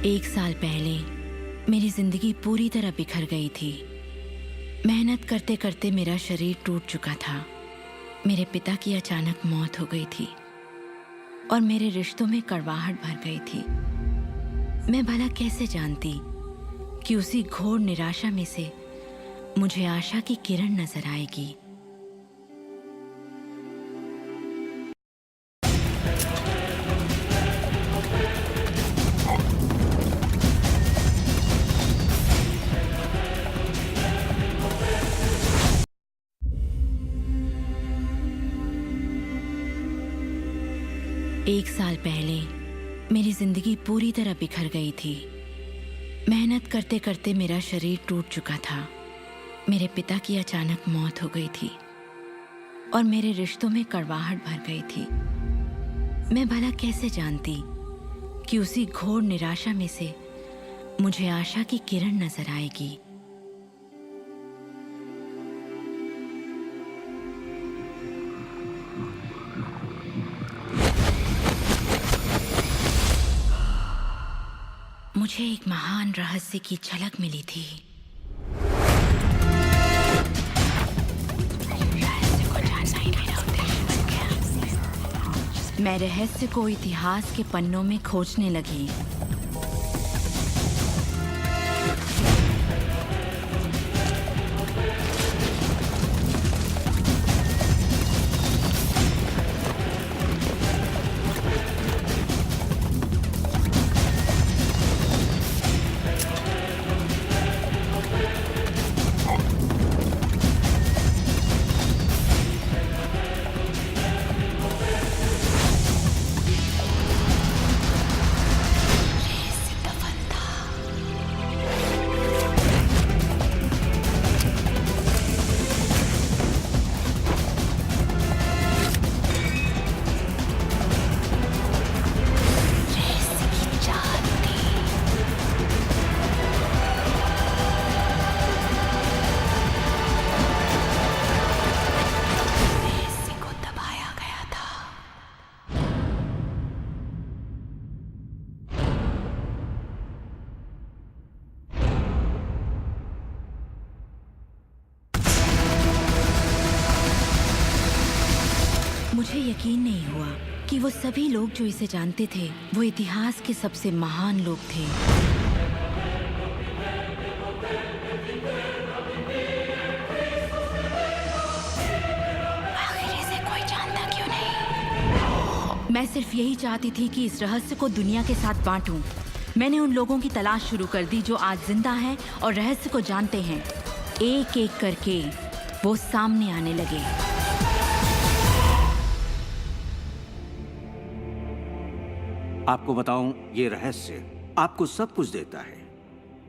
एक साल पहले मेरी जिंदगी पूरी तरह बिखर गई थी। मेहनत करते करते मेरा शरीर टूट चुका था। मेरे पिता की अचानक मौत हो गई थी और मेरे रिश्तों में कड़वाहट भर गई थी। मैं भला कैसे जानती कि उसी घोर निराशा में से मुझे आशा की किरण नजर आएगी। एक साल पहले मेरी जिंदगी पूरी तरह बिखर गई थी। मेहनत करते करते मेरा शरीर टूट चुका था। मेरे पिता की अचानक मौत हो गई थी और मेरे रिश्तों में कड़वाहट भर गई थी। मैं भला कैसे जानती कि उसी घोर निराशा में से मुझे आशा की किरण नजर आएगी। मुझे एक महान रहस्य की झलक मिली थी। रहस्य को जानना ही मेरा उद्देश्य बन गया। मैं रहस्य को इतिहास के पन्नों में खोजने लगी। मुझे यकीन नहीं हुआ कि वो सभी लोग जो इसे जानते थे वो इतिहास के सबसे महान लोग थे। आखिर इसे कोई जानता क्यों नहीं? मैं सिर्फ यही चाहती थी कि इस रहस्य को दुनिया के साथ बांटूं। मैंने उन लोगों की तलाश शुरू कर दी जो आज जिंदा हैं और रहस्य को जानते हैं। एक एक करके वो सामने आने लगे। आपको बताऊं, ये रहस्य आपको सब कुछ देता है,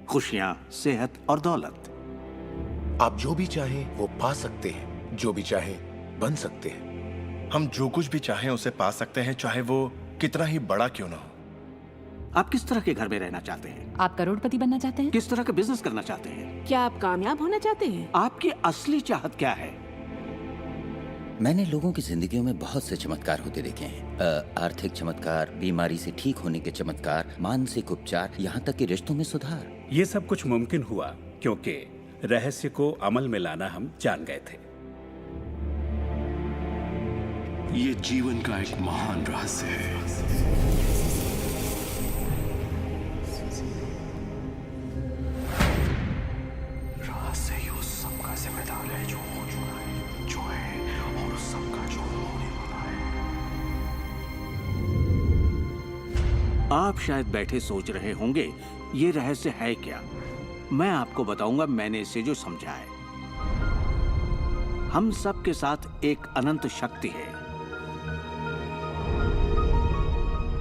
खुशियां, सेहत और दौलत। आप जो भी चाहें वो पा सकते हैं, जो भी चाहें बन सकते हैं। हम जो कुछ भी चाहें उसे पा सकते हैं, चाहे वो कितना ही बड़ा क्यों ना हो। आप किस तरह के घर में रहना चाहते हैं? आप करोड़पति बनना चाहते हैं? किस तरह का बिजनेस करना चाहते हैं? क्या आप कामयाब होना चाहते हैं? आपकी असली चाहत क्या है? मैंने लोगों की जिंदगियों में बहुत से चमत्कार होते देखे हैं। आर्थिक चमत्कार, बीमारी से ठीक होने के चमत्कार, मानसिक उपचार, यहाँ तक कि रिश्तों में सुधार। ये सब कुछ मुमकिन हुआ क्योंकि रहस्य को अमल में लाना हम जान गए थे। ये जीवन का एक महान रहस्य है। रहस्य ही उस सबका जिम्मेदार है जो हो चुका है, जो है और उस सबका जो होने वाला है। आप शायद बैठे सोच रहे होंगे ये रहस्य है क्या। मैं आपको बताऊंगा मैंने इसे जो समझा है। हम सब के साथ एक अनंत शक्ति है।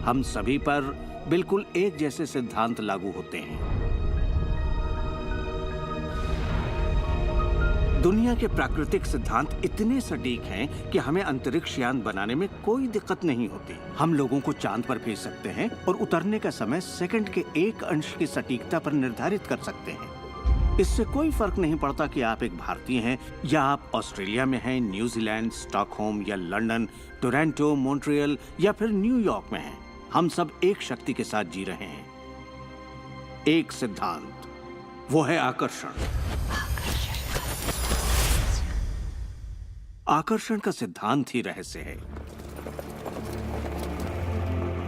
हम सभी पर बिल्कुल एक जैसे सिद्धांत लागू होते हैं। दुनिया के प्राकृतिक सिद्धांत इतने सटीक हैं कि हमें अंतरिक्ष यान बनाने में कोई दिक्कत नहीं होती। हम लोगों को चांद पर भेज सकते हैं और उतरने का समय सेकंड के 1 अंश की सटीकता पर निर्धारित कर सकते हैं। इससे कोई फर्क नहीं पड़ता कि आप एक भारतीय हैं या आप ऑस्ट्रेलिया में हैं, न्यूजीलैंड, स्टॉकहोम या लंदन, टोरंटो, मॉन्ट्रियल या फिर न्यूयॉर्क में हैं। हम सब एक शक्ति के साथ जी रहे हैं। एक सिद्धांत, वो है आकर्षण। आकर्षण का सिद्धांत ही रहस्य है।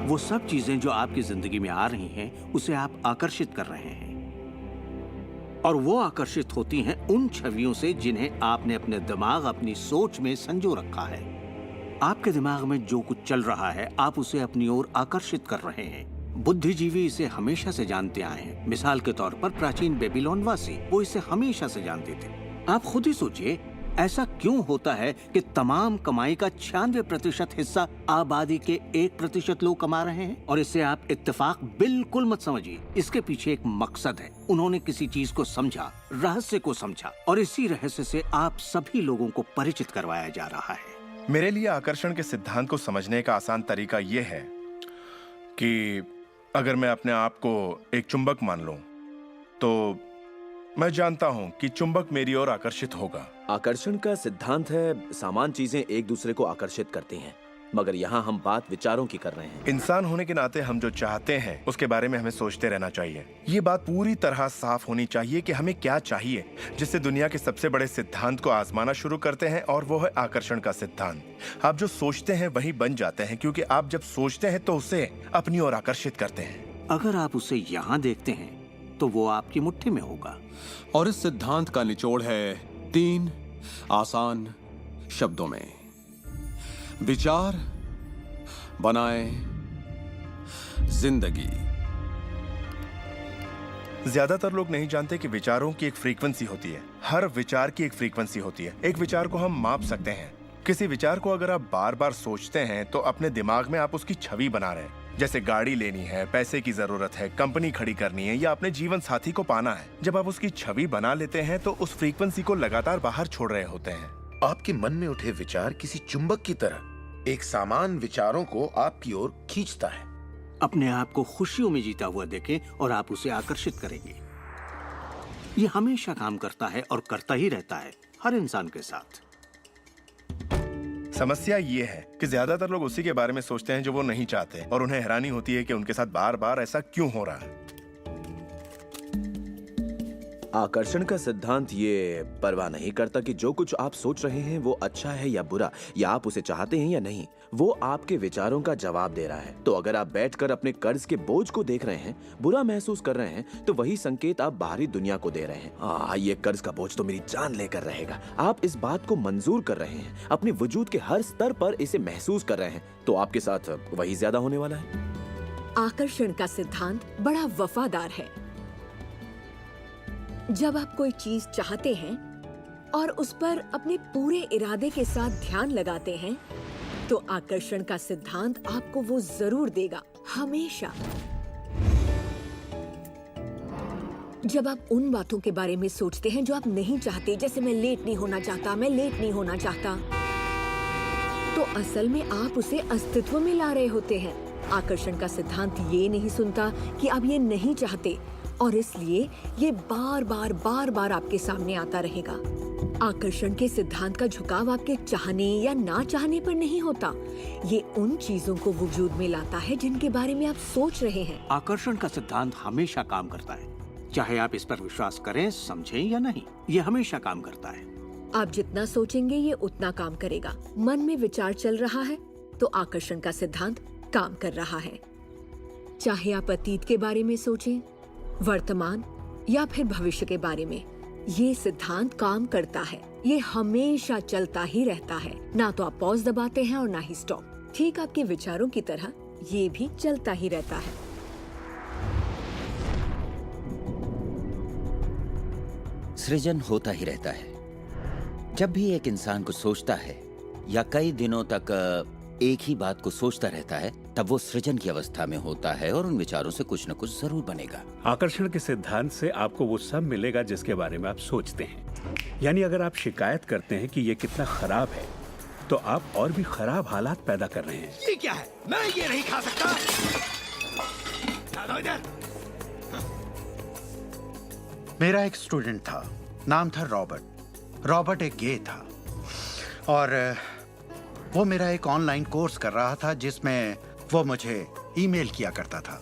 वो सब चीजें जो आपकी जिंदगी में आ रही हैं, उसे आप आकर्षित कर रहे हैं, और वो आकर्षित होती हैं उन छवियों से जिन्हें आपने अपने दिमाग, अपनी सोच में संजो रखा है। आपके दिमाग में जो कुछ चल रहा है, आप उसे अपनी ओर आकर्षित कर रहे हैं। बुद्धिजीवी इसे हमेशा से जानते आए हैं। मिसाल के तौर पर प्राचीन बेबीलोनवासी, वो इसे हमेशा से जानते थे। आप खुद ही सोचिए, ऐसा क्यों होता है कि तमाम कमाई का 96% हिस्सा आबादी के 1% लोग कमा रहे हैं? और इसे आप इत्तेफाक बिल्कुल मत समझिए। इसके पीछे एक मकसद है। उन्होंने किसी चीज को समझा, रहस्य को समझा, और इसी रहस्य से आप सभी लोगों को परिचित करवाया जा रहा है। मेरे लिए आकर्षण के सिद्धांत को समझने का आसान तरीका यह है कि अगर मैं अपने आप को एक चुंबक मान लूं, तो मैं जानता हूं कि चुंबक मेरी ओर आकर्षित होगा। आकर्षण का सिद्धांत है समान चीजें एक दूसरे को आकर्षित करती हैं, मगर यहाँ हम बात विचारों की कर रहे हैं। इंसान होने के नाते हम जो चाहते हैं उसके बारे में हमें सोचते रहना चाहिए। ये बात पूरी तरह साफ होनी चाहिए कि हमें क्या चाहिए, जिससे दुनिया के सबसे बड़े सिद्धांत को आजमाना शुरू करते हैं, और वो है आकर्षण का सिद्धांत। आप जो सोचते हैं वही बन जाते हैं, क्योंकि आप जब सोचते हैं तो उसे अपनी ओर आकर्षित करते हैं। अगर आप उसे यहाँ देखते हैं तो वो आपकी मुट्ठी में होगा। और इस सिद्धांत का निचोड़ है 3 आसान शब्दों में: विचार बनाए जिंदगी। ज्यादातर लोग नहीं जानते कि विचारों की एक फ्रीक्वेंसी होती है। हर विचार की एक फ्रीक्वेंसी होती है। एक विचार को हम माप सकते हैं। किसी विचार को अगर आप बार बार सोचते हैं तो अपने दिमाग में आप उसकी छवि बना रहे हैं। जैसे गाड़ी लेनी है, पैसे की जरूरत है, कंपनी खड़ी करनी है, या अपने जीवन साथी को पाना है। जब आप उसकी छवि बना लेते हैं तो उस फ्रीक्वेंसी को लगातार बाहर छोड़ रहे होते हैं। आपके मन में उठे विचार किसी चुंबक की तरह एक सामान विचारों को आपकी ओर खींचता है। अपने आप को खुशियों में जीता हुआ देखें और आप उसे आकर्षित करेंगे। ये हमेशा काम करता है और करता ही रहता है, हर इंसान के साथ। समस्या ये है कि ज्यादातर लोग उसी के बारे में सोचते हैं जो वो नहीं चाहते, और उन्हें हैरानी होती है कि उनके साथ बार बार ऐसा क्यों हो रहा है। आकर्षण का सिद्धांत ये परवाह नहीं करता कि जो कुछ आप सोच रहे हैं वो अच्छा है या बुरा, या आप उसे चाहते हैं या नहीं। वो आपके विचारों का जवाब दे रहा है। तो अगर आप बैठकर अपने कर्ज के बोझ को देख रहे हैं, बुरा महसूस कर रहे हैं, तो वही संकेत आप बाहरी दुनिया को दे रहे हैं। ये कर्ज का बोझ तो मेरी जान लेकर रहेगा। आप इस बात को मंजूर कर रहे हैं, अपने वजूद के हर स्तर पर इसे महसूस कर रहे हैं, तो आपके साथ वही ज्यादा होने वाला है। आकर्षण का सिद्धांत बड़ा वफादार है। जब आप कोई चीज चाहते हैं और उस पर अपने पूरे इरादे के साथ ध्यान लगाते हैं, तो आकर्षण का सिद्धांत आपको वो जरूर देगा, हमेशा। जब आप उन बातों के बारे में सोचते हैं जो आप नहीं चाहते, जैसे मैं लेट नहीं होना चाहता, मैं लेट नहीं होना चाहता, तो असल में आप उसे अस्तित्व में ला रहे होते हैं। आकर्षण का सिद्धांत ये नहीं सुनता कि आप ये नहीं चाहते, और इसलिए ये बार बार आपके सामने आता रहेगा। आकर्षण के सिद्धांत का झुकाव आपके चाहने या ना चाहने पर नहीं होता। ये उन चीजों को वजूद में लाता है जिनके बारे में आप सोच रहे हैं। आकर्षण का सिद्धांत हमेशा काम करता है, चाहे आप इस पर विश्वास करें, समझें या नहीं। ये हमेशा काम करता है। आप जितना सोचेंगे ये उतना काम करेगा। मन में विचार चल रहा है तो आकर्षण का सिद्धांत काम कर रहा है। चाहे आप अतीत के बारे में सोचें, वर्तमान या फिर भविष्य के बारे में, ये सिद्धांत काम करता है। ये हमेशा चलता ही रहता है। ना तो आप पॉज दबाते हैं और ना ही स्टॉप। ठीक आपके विचारों की तरह ये भी चलता ही रहता है। सृजन होता ही रहता है। जब भी एक इंसान कुछ सोचता है या कई दिनों तक एक ही बात को सोचता रहता है, तब वो सृजन की अवस्था में होता है और उन विचारों से कुछ न कुछ जरूर बनेगा। आकर्षण के सिद्धांत से आपको वो सब मिलेगा जिसके बारे में आप सोचते हैं। यानी अगर आप शिकायत करते हैं कि ये कितना खराब है, तो आप और भी खराब हालात पैदा कर रहे हैं। ये क्या है? मैं ये नहीं खा सकता। इधर। मेरा एक स्टूडेंट था, नाम था रॉबर्ट। रॉबर्ट एक गे था और वो मेरा एक ऑनलाइन कोर्स कर रहा था जिसमें वो मुझे ईमेल किया करता था।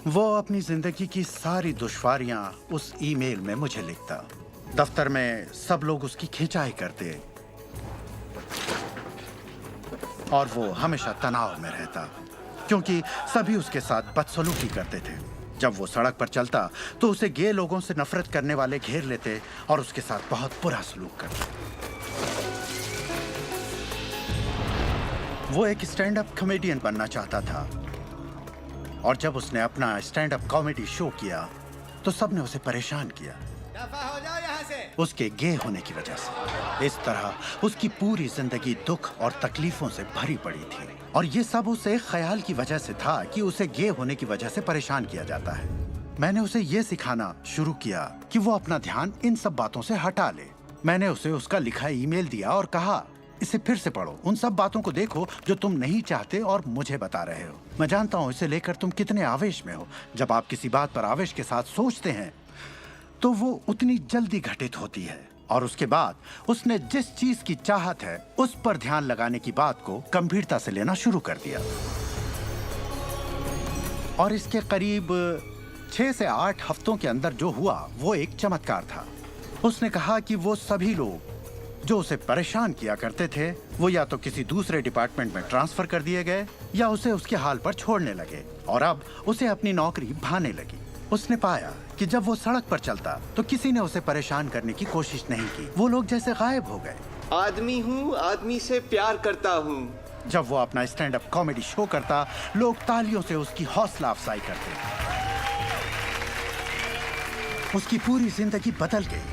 वो अपनी जिंदगी की सारी दुश्वारियां उस ईमेल में मुझे लिखता। दफ्तर में सब लोग उसकी खिंचाई करते और वो हमेशा तनाव में रहता क्योंकि सभी उसके साथ बदसलूकी करते थे। जब वो सड़क पर चलता तो उसे गे लोगों से नफरत करने वाले घेर लेते और उसके साथ बहुत बुरा सलूक करते। वो एक स्टैंड अप कॉमेडियन बनना चाहता था और जब उसने अपना स्टैंड अप कॉमेडी शो किया तो सबने उसे परेशान किया उसके गे होने की वजह से। इस तरह उसकी पूरी जिंदगी दुख और तकलीफों से भरी पड़ी थी और ये सब उस एक ख्याल की वजह से था कि उसे गे होने की वजह से परेशान किया जाता है। मैंने उसे ये सिखाना शुरू किया कि वो अपना ध्यान इन सब बातों से हटा ले। मैंने उसे उसका लिखा ईमेल दिया और कहा, इसे फिर से पढ़ो, उन सब बातों को देखो जो तुम नहीं चाहते और मुझे बता रहे हो। मैं जानता हूँ इसे लेकर तुम कितने आवेश में हो। जब आप किसी बात पर आवेश के साथ सोचते हैं तो वो उतनी जल्दी घटित होती है। और उसके बाद उसने जिस चीज की चाहत है उस पर ध्यान लगाने की बात को गंभीरता से लेना शुरू कर दिया। और इसके करीब 6 से 8 हफ्तों के अंदर जो हुआ वो एक चमत्कार था। उसने कहा कि वो सभी लोग जो उसे परेशान किया करते थे वो या तो किसी दूसरे डिपार्टमेंट में ट्रांसफर कर दिए गए या उसे उसके हाल पर छोड़ने लगे और अब उसे अपनी नौकरी भाने लगी। उसने पाया कि जब वो सड़क पर चलता तो किसी ने उसे परेशान करने की कोशिश नहीं की। वो लोग जैसे गायब हो गए। आदमी हूँ, आदमी से प्यार करता हूँ। जब वो अपना स्टैंड अप कॉमेडी शो करता लोग तालियों से उसकी हौसला अफजाई करते। उसकी पूरी जिंदगी बदल गई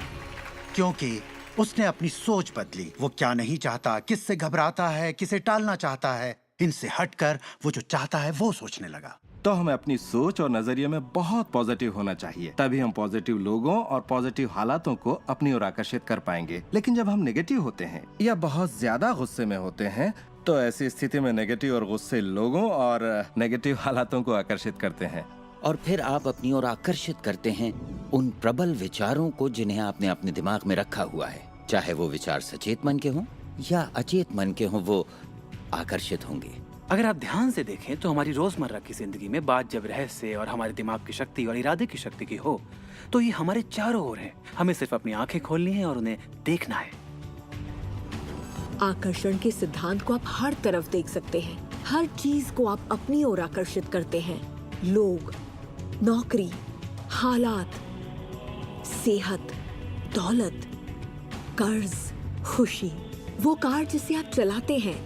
क्योंकि उसने अपनी सोच बदली। वो क्या नहीं चाहता, किससे घबराता है, किसे टालना चाहता है, इनसे हटकर वो जो चाहता है वो सोचने लगा। तो हमें अपनी सोच और नजरिए में बहुत पॉजिटिव होना चाहिए, तभी हम पॉजिटिव लोगों और पॉजिटिव हालातों को अपनी ओर आकर्षित कर पाएंगे। लेकिन जब हम नेगेटिव होते हैं या बहुत ज्यादा गुस्से में होते हैं तो ऐसी स्थिति में नेगेटिव और गुस्से लोगों और नेगेटिव हालातों को आकर्षित करते हैं और फिर आप अपनी ओर आकर्षित करते हैं उन प्रबल विचारों को जिन्हें आपने अपने दिमाग में रखा हुआ है। चाहे वो विचार सचेत मन के हों या अचेत मन के हों, वो आकर्षित होंगे। अगर आप ध्यान से देखें तो हमारी रोजमर्रा की जिंदगी में बात जब रहस्य और हमारे दिमाग की शक्ति और इरादे की शक्ति की हो तो ये हमारे चारों ओर है। हमें सिर्फ अपनी आंखें खोलनी है और उन्हें देखना है। आकर्षण के सिद्धांत को आप हर तरफ देख सकते हैं। हर चीज को आप अपनी ओर आकर्षित करते हैं। लोग, नौकरी, हालात, सेहत, दौलत, कर्ज, खुशी, वो कार जिसे आप चलाते हैं,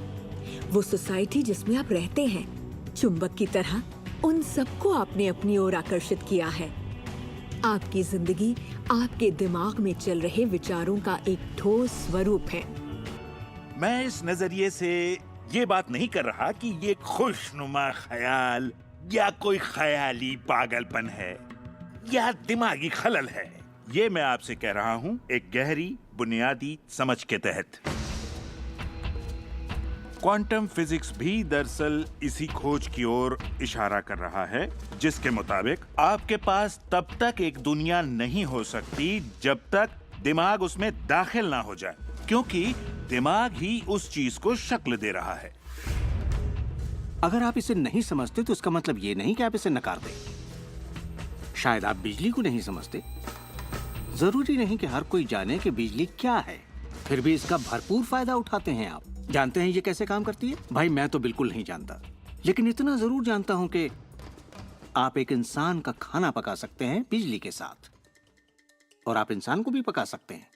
वो सोसाइटी जिसमें आप रहते हैं, चुंबक की तरह उन सबको आपने अपनी ओर आकर्षित किया है। आपकी जिंदगी आपके दिमाग में चल रहे विचारों का एक ठोस स्वरूप है। मैं इस नजरिए से ये बात नहीं कर रहा कि ये खुशनुमा ख्याल या कोई ख्याली पागलपन है या दिमागी खलल है। ये मैं आपसे कह रहा हूँ एक गहरी बुनियादी समझ के तहत। क्वांटम फिजिक्स भी दरअसल इसी खोज की ओर इशारा कर रहा है जिसके मुताबिक आपके पास तब तक एक दुनिया नहीं हो सकती जब तक दिमाग उसमें दाखिल ना हो जाए, क्योंकि दिमाग ही उस चीज को शक्ल दे रहा है। अगर आप इसे नहीं समझते तो इसका मतलब ये नहीं कि आप इसे नकार दें। शायद आप बिजली को नहीं समझते। जरूरी नहीं कि हर कोई जाने कि बिजली क्या है, फिर भी इसका भरपूर फायदा उठाते हैं आप। जानते हैं ये कैसे काम करती है? भाई मैं तो बिल्कुल नहीं जानता, लेकिन इतना जरूर जानता हूं कि आप एक इंसान का खाना पका सकते हैं बिजली के साथ, और आप इंसान को भी पका सकते हैं।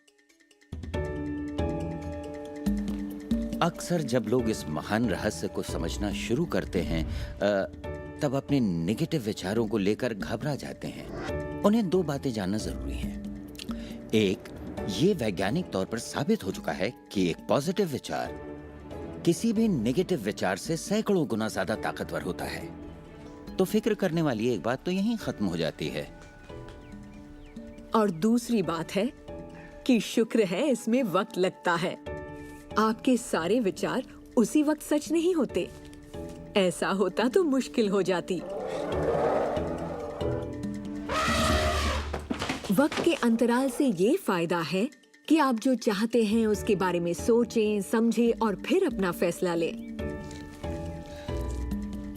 अक्सर जब लोग इस महान रहस्य को समझना शुरू करते हैं तब अपने नेगेटिव विचारों को लेकर घबरा जाते हैं। उन्हें 2 बातें जानना जरूरी हैं। एक, ये वैज्ञानिक तौर पर साबित हो चुका है कि एक पॉजिटिव विचार किसी भी नेगेटिव विचार से सैकड़ों गुना ज्यादा ताकतवर होता है। तो फिक्र करने वाली एक बात तो यहीं खत्म हो जाती है। और दूसरी बात है कि शुक्र है इसमें वक्त लगता है। आपके सारे विचार उसी वक्त सच नहीं होते। ऐसा होता तो मुश्किल हो जाती। वक्त के अंतराल से ये फायदा है कि आप जो चाहते हैं उसके बारे में सोचें, समझें और फिर अपना फैसला लें।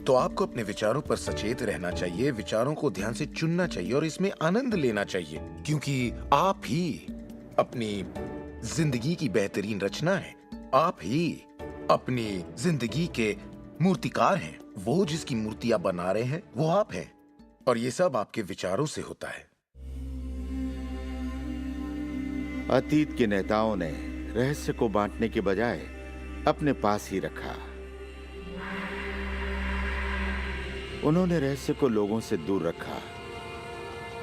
तो आपको अपने विचारों पर सचेत रहना चाहिए, विचारों को ध्यान से चुनना चाहिए और इसमें आनंद लेना चाहिए, क्योंकि आप ही अपनी जिंदगी की बेहतरीन रचना है। आप ही अपनी जिंदगी के मूर्तिकार हैं। वो जिसकी मूर्ति आप बना रहे हैं वो आप हैं, और ये सब आपके विचारों से होता है। अतीत के नेताओं ने रहस्य को बांटने के बजाय अपने पास ही रखा। उन्होंने रहस्य को लोगों से दूर रखा।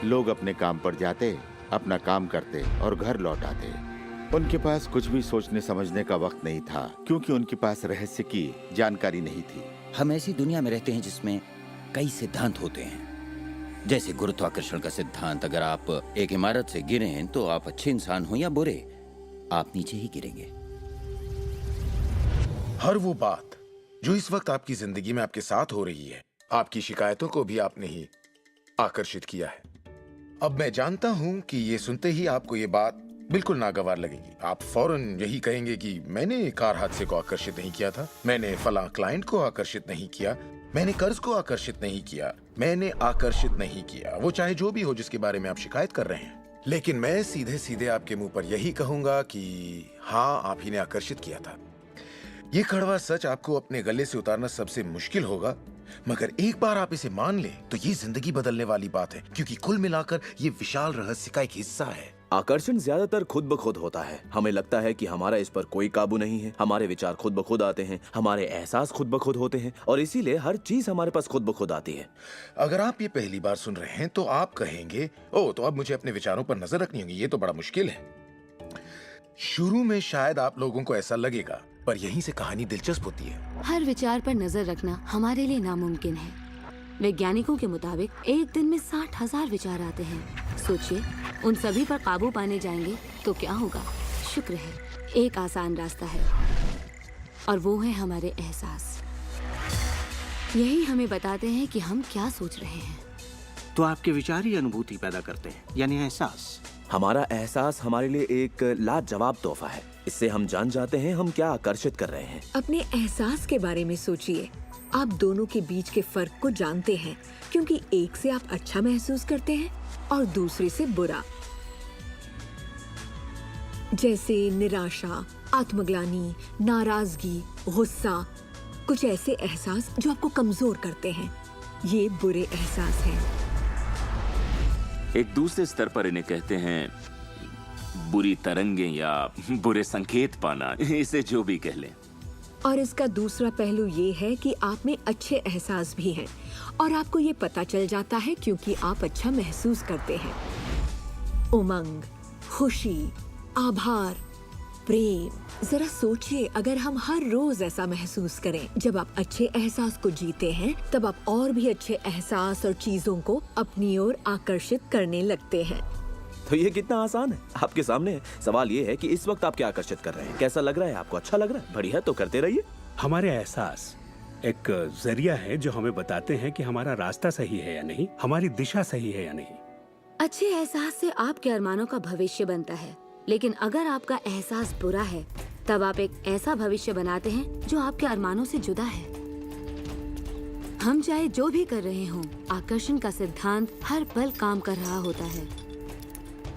लोग अपने काम पर जाते, अपना काम करते और घर लौट आते। उनके पास कुछ भी सोचने समझने का वक्त नहीं था, क्योंकि उनके पास रहस्य की जानकारी नहीं थी। हम ऐसी दुनिया में रहते हैं जिसमें कई सिद्धांत होते हैं, जैसे गुरुत्वाकर्षण का सिद्धांत। अगर आप एक इमारत से गिरे हैं तो आप अच्छे इंसान हो या बुरे, आप नीचे ही गिरेंगे। हर वो बात जो इस वक्त आपकी जिंदगी में आपके साथ हो रही है, आपकी शिकायतों को भी आपने ही आकर्षित किया है। अब मैं जानता हूं कि ये सुनते ही आपको ये बात बिल्कुल नागवार लगेगी। आप फौरन यही कहेंगे कि मैंने कार हादसे को आकर्षित नहीं किया था, मैंने फलां क्लाइंट को आकर्षित नहीं किया, मैंने कर्ज को आकर्षित नहीं किया, मैंने आकर्षित नहीं किया, वो चाहे जो भी हो जिसके बारे में आप शिकायत कर रहे हैं। लेकिन मैं सीधे सीधे आपके मुंह पर यही कहूंगा कि हाँ, आप ही ने आकर्षित किया था। ये कड़वा सच आपको अपने गले से उतारना सबसे मुश्किल होगा, मगर एक बार आप इसे मान ले तो ये जिंदगी बदलने वाली बात है, क्योंकि कुल मिलाकर ये विशाल रहस्य का एक हिस्सा है। आकर्षण ज्यादातर खुद ब खुद होता है। हमें लगता है कि हमारा इस पर कोई काबू नहीं है, हमारे विचार खुद ब खुद आते हैं, हमारे एहसास खुद ब खुद होते हैं, और इसीलिए हर चीज हमारे पास खुद ब खुद आती है। अगर आप ये पहली बार सुन रहे हैं तो आप कहेंगे, ओह, तो अब मुझे अपने विचारों पर नजर रखनी होगी, ये तो बड़ा मुश्किल है। शुरू में शायद आप लोगों को ऐसा लगेगा, पर यहीं से कहानी दिलचस्प होती है। हर विचार पर नजर रखना हमारे लिए नामुमकिन है। वैज्ञानिकों के मुताबिक एक दिन में 60,000 विचार आते हैं। सोचिए, उन सभी पर काबू पाने जाएंगे तो क्या होगा? शुक्र है, एक आसान रास्ता है, और वो है हमारे एहसास। यही हमें बताते हैं कि हम क्या सोच रहे हैं। तो आपके विचार ही अनुभूति पैदा करते हैं, यानी एहसास। हमारा एहसास हमारे लिए एक लाजवाब तोहफा है। इससे हम जान जाते हैं हम क्या आकर्षित कर रहे हैं। अपने एहसास के बारे में सोचिए। आप दोनों के बीच के फर्क को जानते हैं, क्योंकि एक से आप अच्छा महसूस करते हैं और दूसरे से बुरा। जैसे निराशा, आत्मग्लानि, नाराजगी, गुस्सा, कुछ ऐसे एहसास जो आपको कमजोर करते हैं, ये बुरे एहसास हैं। एक दूसरे स्तर पर इन्हें कहते हैं बुरी तरंगें या बुरे संकेत पाना, इसे जो भी कह लें। और इसका दूसरा पहलू ये है कि आप में अच्छे एहसास भी हैं, और आपको ये पता चल जाता है क्योंकि आप अच्छा महसूस करते हैं। उमंग, खुशी, आभार, प्रेम। जरा सोचिए, अगर हम हर रोज ऐसा महसूस करें। जब आप अच्छे एहसास को जीते हैं, तब आप और भी अच्छे एहसास और चीजों को अपनी ओर आकर्षित करने लगते हैं। तो ये कितना आसान है, आपके सामने है। सवाल ये है कि इस वक्त आप क्या आकर्षित कर रहे हैं। कैसा लग रहा है आपको? अच्छा लग रहा है? बढ़िया, तो करते रहिए। हमारे एहसास एक जरिया है जो हमें बताते हैं कि हमारा रास्ता सही है या नहीं, हमारी दिशा सही है या नहीं। अच्छे एहसास से आपके अरमानों का भविष्य बनता है, लेकिन अगर आपका एहसास बुरा है, तब आप एक ऐसा भविष्य बनाते हैं जो आपके अरमानों से जुदा है। हम चाहे जो भी कर रहे हों, आकर्षण का सिद्धांत हर पल काम कर रहा होता है।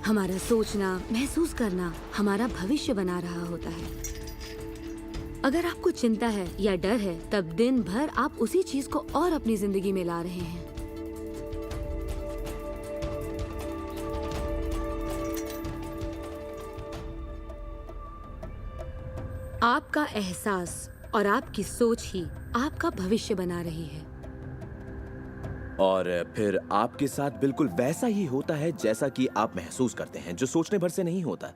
हमारा सोचना, महसूस करना हमारा भविष्य बना रहा होता है। अगर आपको चिंता है या डर है, तब दिन भर आप उसी चीज को और अपनी जिंदगी में ला रहे हैं। आपका एहसास और आपकी सोच ही आपका भविष्य बना रही है। और फिर आपके साथ बिल्कुल वैसा ही होता है जैसा कि आप महसूस करते हैं, जो सोचने भर से नहीं होता।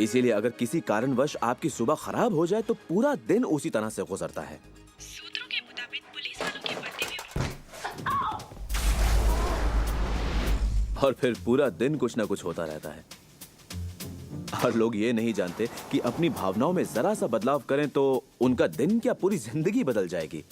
इसीलिए अगर किसी कारणवश आपकी सुबह खराब हो जाए तो पूरा दिन उसी तरह से गुजरता है। सूत्रों के मुताबिक पुलिस वालों की वर्दी में और फिर पूरा दिन कुछ ना कुछ होता रहता है। और लोग ये नहीं जानते कि अपनी भावनाओं में जरा सा बदलाव करें तो उनका दिन क्या पूरी जिंदगी बदल जाएगी।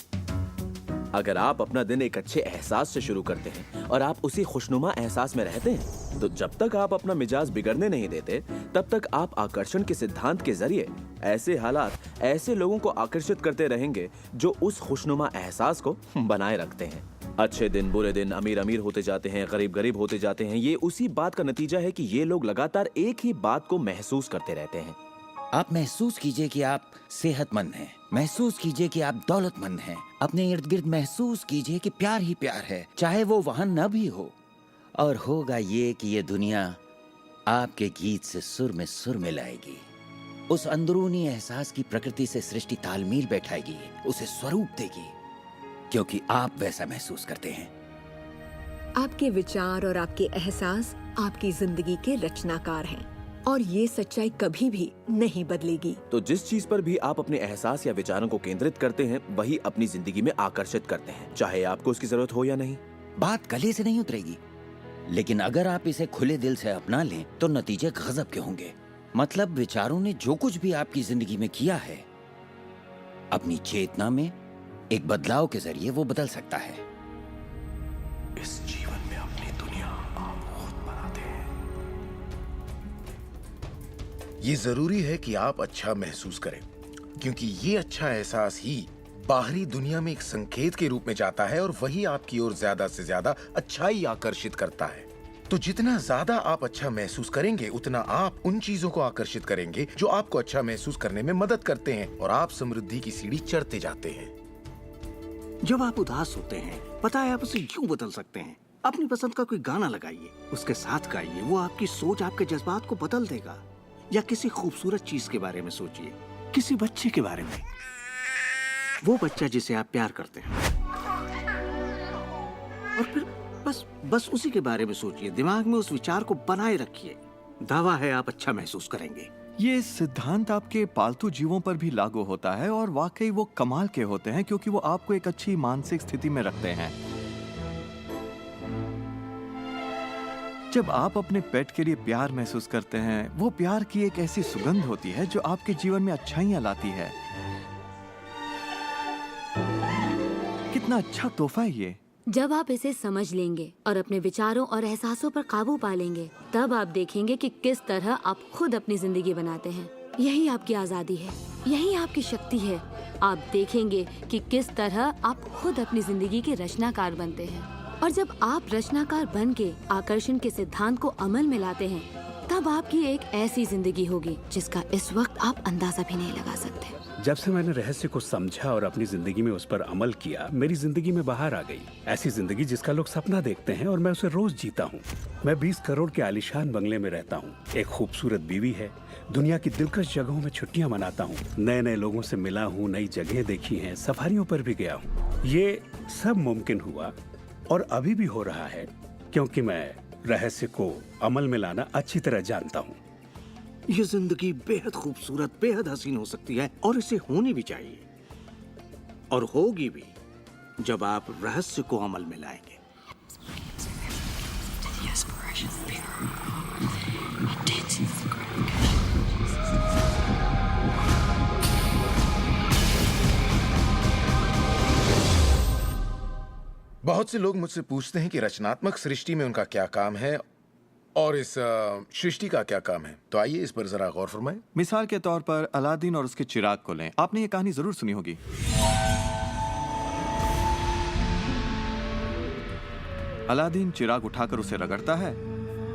अगर आप अपना दिन एक अच्छे एहसास से शुरू करते हैं और आप उसी खुशनुमा एहसास में रहते हैं, तो जब तक आप अपना मिजाज बिगड़ने नहीं देते, तब तक आप आकर्षण के सिद्धांत के जरिए ऐसे हालात ऐसे लोगों को आकर्षित करते रहेंगे जो उस खुशनुमा एहसास को बनाए रखते हैं। अच्छे दिन बुरे दिन, अमीर अमीर होते जाते हैं, गरीब गरीब होते जाते हैं। ये उसी बात का नतीजा है कि ये लोग लगातार एक ही बात को महसूस करते रहते हैं। आप महसूस कीजिए कि आप सेहतमंद हैं, महसूस कीजिए कि आप दौलतमंद हैं, अपने इर्द गिर्द महसूस कीजिए कि प्यार ही प्यार है, चाहे वो वहां न भी हो। और होगा ये कि ये दुनिया आपके गीत से सुर में सुर मिलाएगी, उस अंदरूनी एहसास की प्रकृति से सृष्टि तालमेल बैठाएगी, उसे स्वरूप देगी, क्योंकि आप वैसा महसूस करते हैं। आपके विचार और आपके एहसास आपकी जिंदगी के रचनाकार हैं और ये सच्चाई कभी भी नहीं बदलेगी। तो जिस चीज पर भी आप अपने एहसास या विचारों को केंद्रित करते हैं, वही अपनी जिंदगी में आकर्षित करते हैं, चाहे आपको उसकी जरूरत हो या नहीं। बात गले से नहीं उतरेगी, लेकिन अगर आप इसे खुले दिल से अपना लें तो नतीजे गजब के होंगे। मतलब विचारों ने जो कुछ भी आपकी जिंदगी में किया है, अपनी चेतना में एक बदलाव के जरिए वो बदल सकता है। इस जीवन में अपनी दुनिया आप खुद बनाते हैं। ये जरूरी है कि आप अच्छा महसूस करें, क्योंकि ये अच्छा एहसास ही बाहरी दुनिया में एक संकेत के रूप में जाता है और वही आपकी ओर ज्यादा से ज्यादा अच्छाई आकर्षित करता है। तो जितना ज्यादा आप अच्छा महसूस करेंगे, उतना आप उन चीजों को आकर्षित करेंगे जो आपको अच्छा महसूस करने में मदद करते हैं, और आप समृद्धि की सीढ़ी चढ़ते जाते हैं। जब आप उदास होते हैं, पता है आप उसे क्यों बदल सकते हैं? अपनी पसंद का कोई गाना लगाइए, उसके साथ गाइए, वो आपकी सोच, आपके जज्बात को बदल देगा। या किसी खूबसूरत चीज के बारे में सोचिए, किसी बच्चे के बारे में, वो बच्चा जिसे आप प्यार करते हैं, और फिर बस उसी के बारे में सोचिए, दिमाग में उस विचार को बनाए रखिए। दावा है आप अच्छा महसूस करेंगे। ये सिद्धांत आपके पालतू जीवों पर भी लागू होता है और वाकई वो कमाल के होते हैं, क्योंकि वो आपको एक अच्छी मानसिक स्थिति में रखते हैं। जब आप अपने पेट के लिए प्यार महसूस करते हैं, वो प्यार की एक ऐसी सुगंध होती है जो आपके जीवन में अच्छाइयां लाती है। कितना अच्छा तोहफा है ये। जब आप इसे समझ लेंगे और अपने विचारों और एहसासों पर काबू पा लेंगे, तब आप देखेंगे कि किस तरह आप खुद अपनी जिंदगी बनाते हैं। यही आपकी आजादी है, यही आपकी शक्ति है। आप देखेंगे कि किस तरह आप खुद अपनी जिंदगी के रचनाकार बनते हैं। और जब आप रचनाकार बन के आकर्षण के सिद्धांत को अमल में लाते हैं, तब आपकी एक ऐसी जिंदगी होगी जिसका इस वक्त आप अंदाजा भी नहीं लगा सकते। जब से मैंने रहस्य को समझा और अपनी जिंदगी में उस पर अमल किया, मेरी जिंदगी में बाहर आ गई ऐसी जिंदगी जिसका लोग सपना देखते हैं और मैं उसे रोज जीता हूँ। मैं 20 करोड़ के आलीशान बंगले में रहता हूँ, एक खूबसूरत बीवी है, दुनिया की दिलकश जगहों में छुट्टियां मनाता हूँ, नए नए लोगों से मिला हूँ, नई जगह देखी हैं, सफारियों पर भी गया हूँ। ये सब मुमकिन हुआ और अभी भी हो रहा है क्योंकि मैं रहस्य को अमल में लाना अच्छी तरह जानता हूँ। ये जिंदगी बेहद खूबसूरत, बेहद हसीन हो सकती है और इसे होनी भी चाहिए, और होगी भी जब आप रहस्य को अमल में लाएंगे। बहुत से लोग मुझसे पूछते हैं कि रचनात्मक सृष्टि में उनका क्या काम है और इस सृष्टि का क्या काम है। तो आइए इस पर जरा गौर फरमाएं। मिसाल के तौर पर अलादीन और उसके चिराग को लें। आपने ये कहानी जरूर सुनी होगी। अलादीन चिराग उठाकर उसे रगड़ता है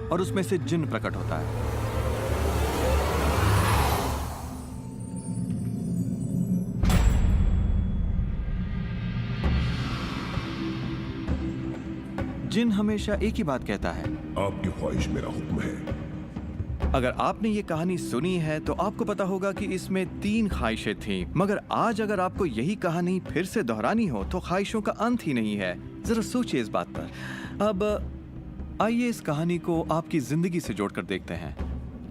और उसमें से जिन्न प्रकट होता है। जिन हमेशा एक ही बात कहता है, आपकी ख्वाहिश मेरा हुक्म है। अगर आपने ये कहानी सुनी है तो आपको पता होगा कि इसमें 3 ख्वाहिशें थीं, मगर आज अगर आपको यही कहानी फिर से दोहरानी हो तो ख्वाहिशों का अंत ही नहीं है। जरा सोचिए इस बात पर। अब आइए इस कहानी को आपकी जिंदगी से जोड़कर देखते हैं।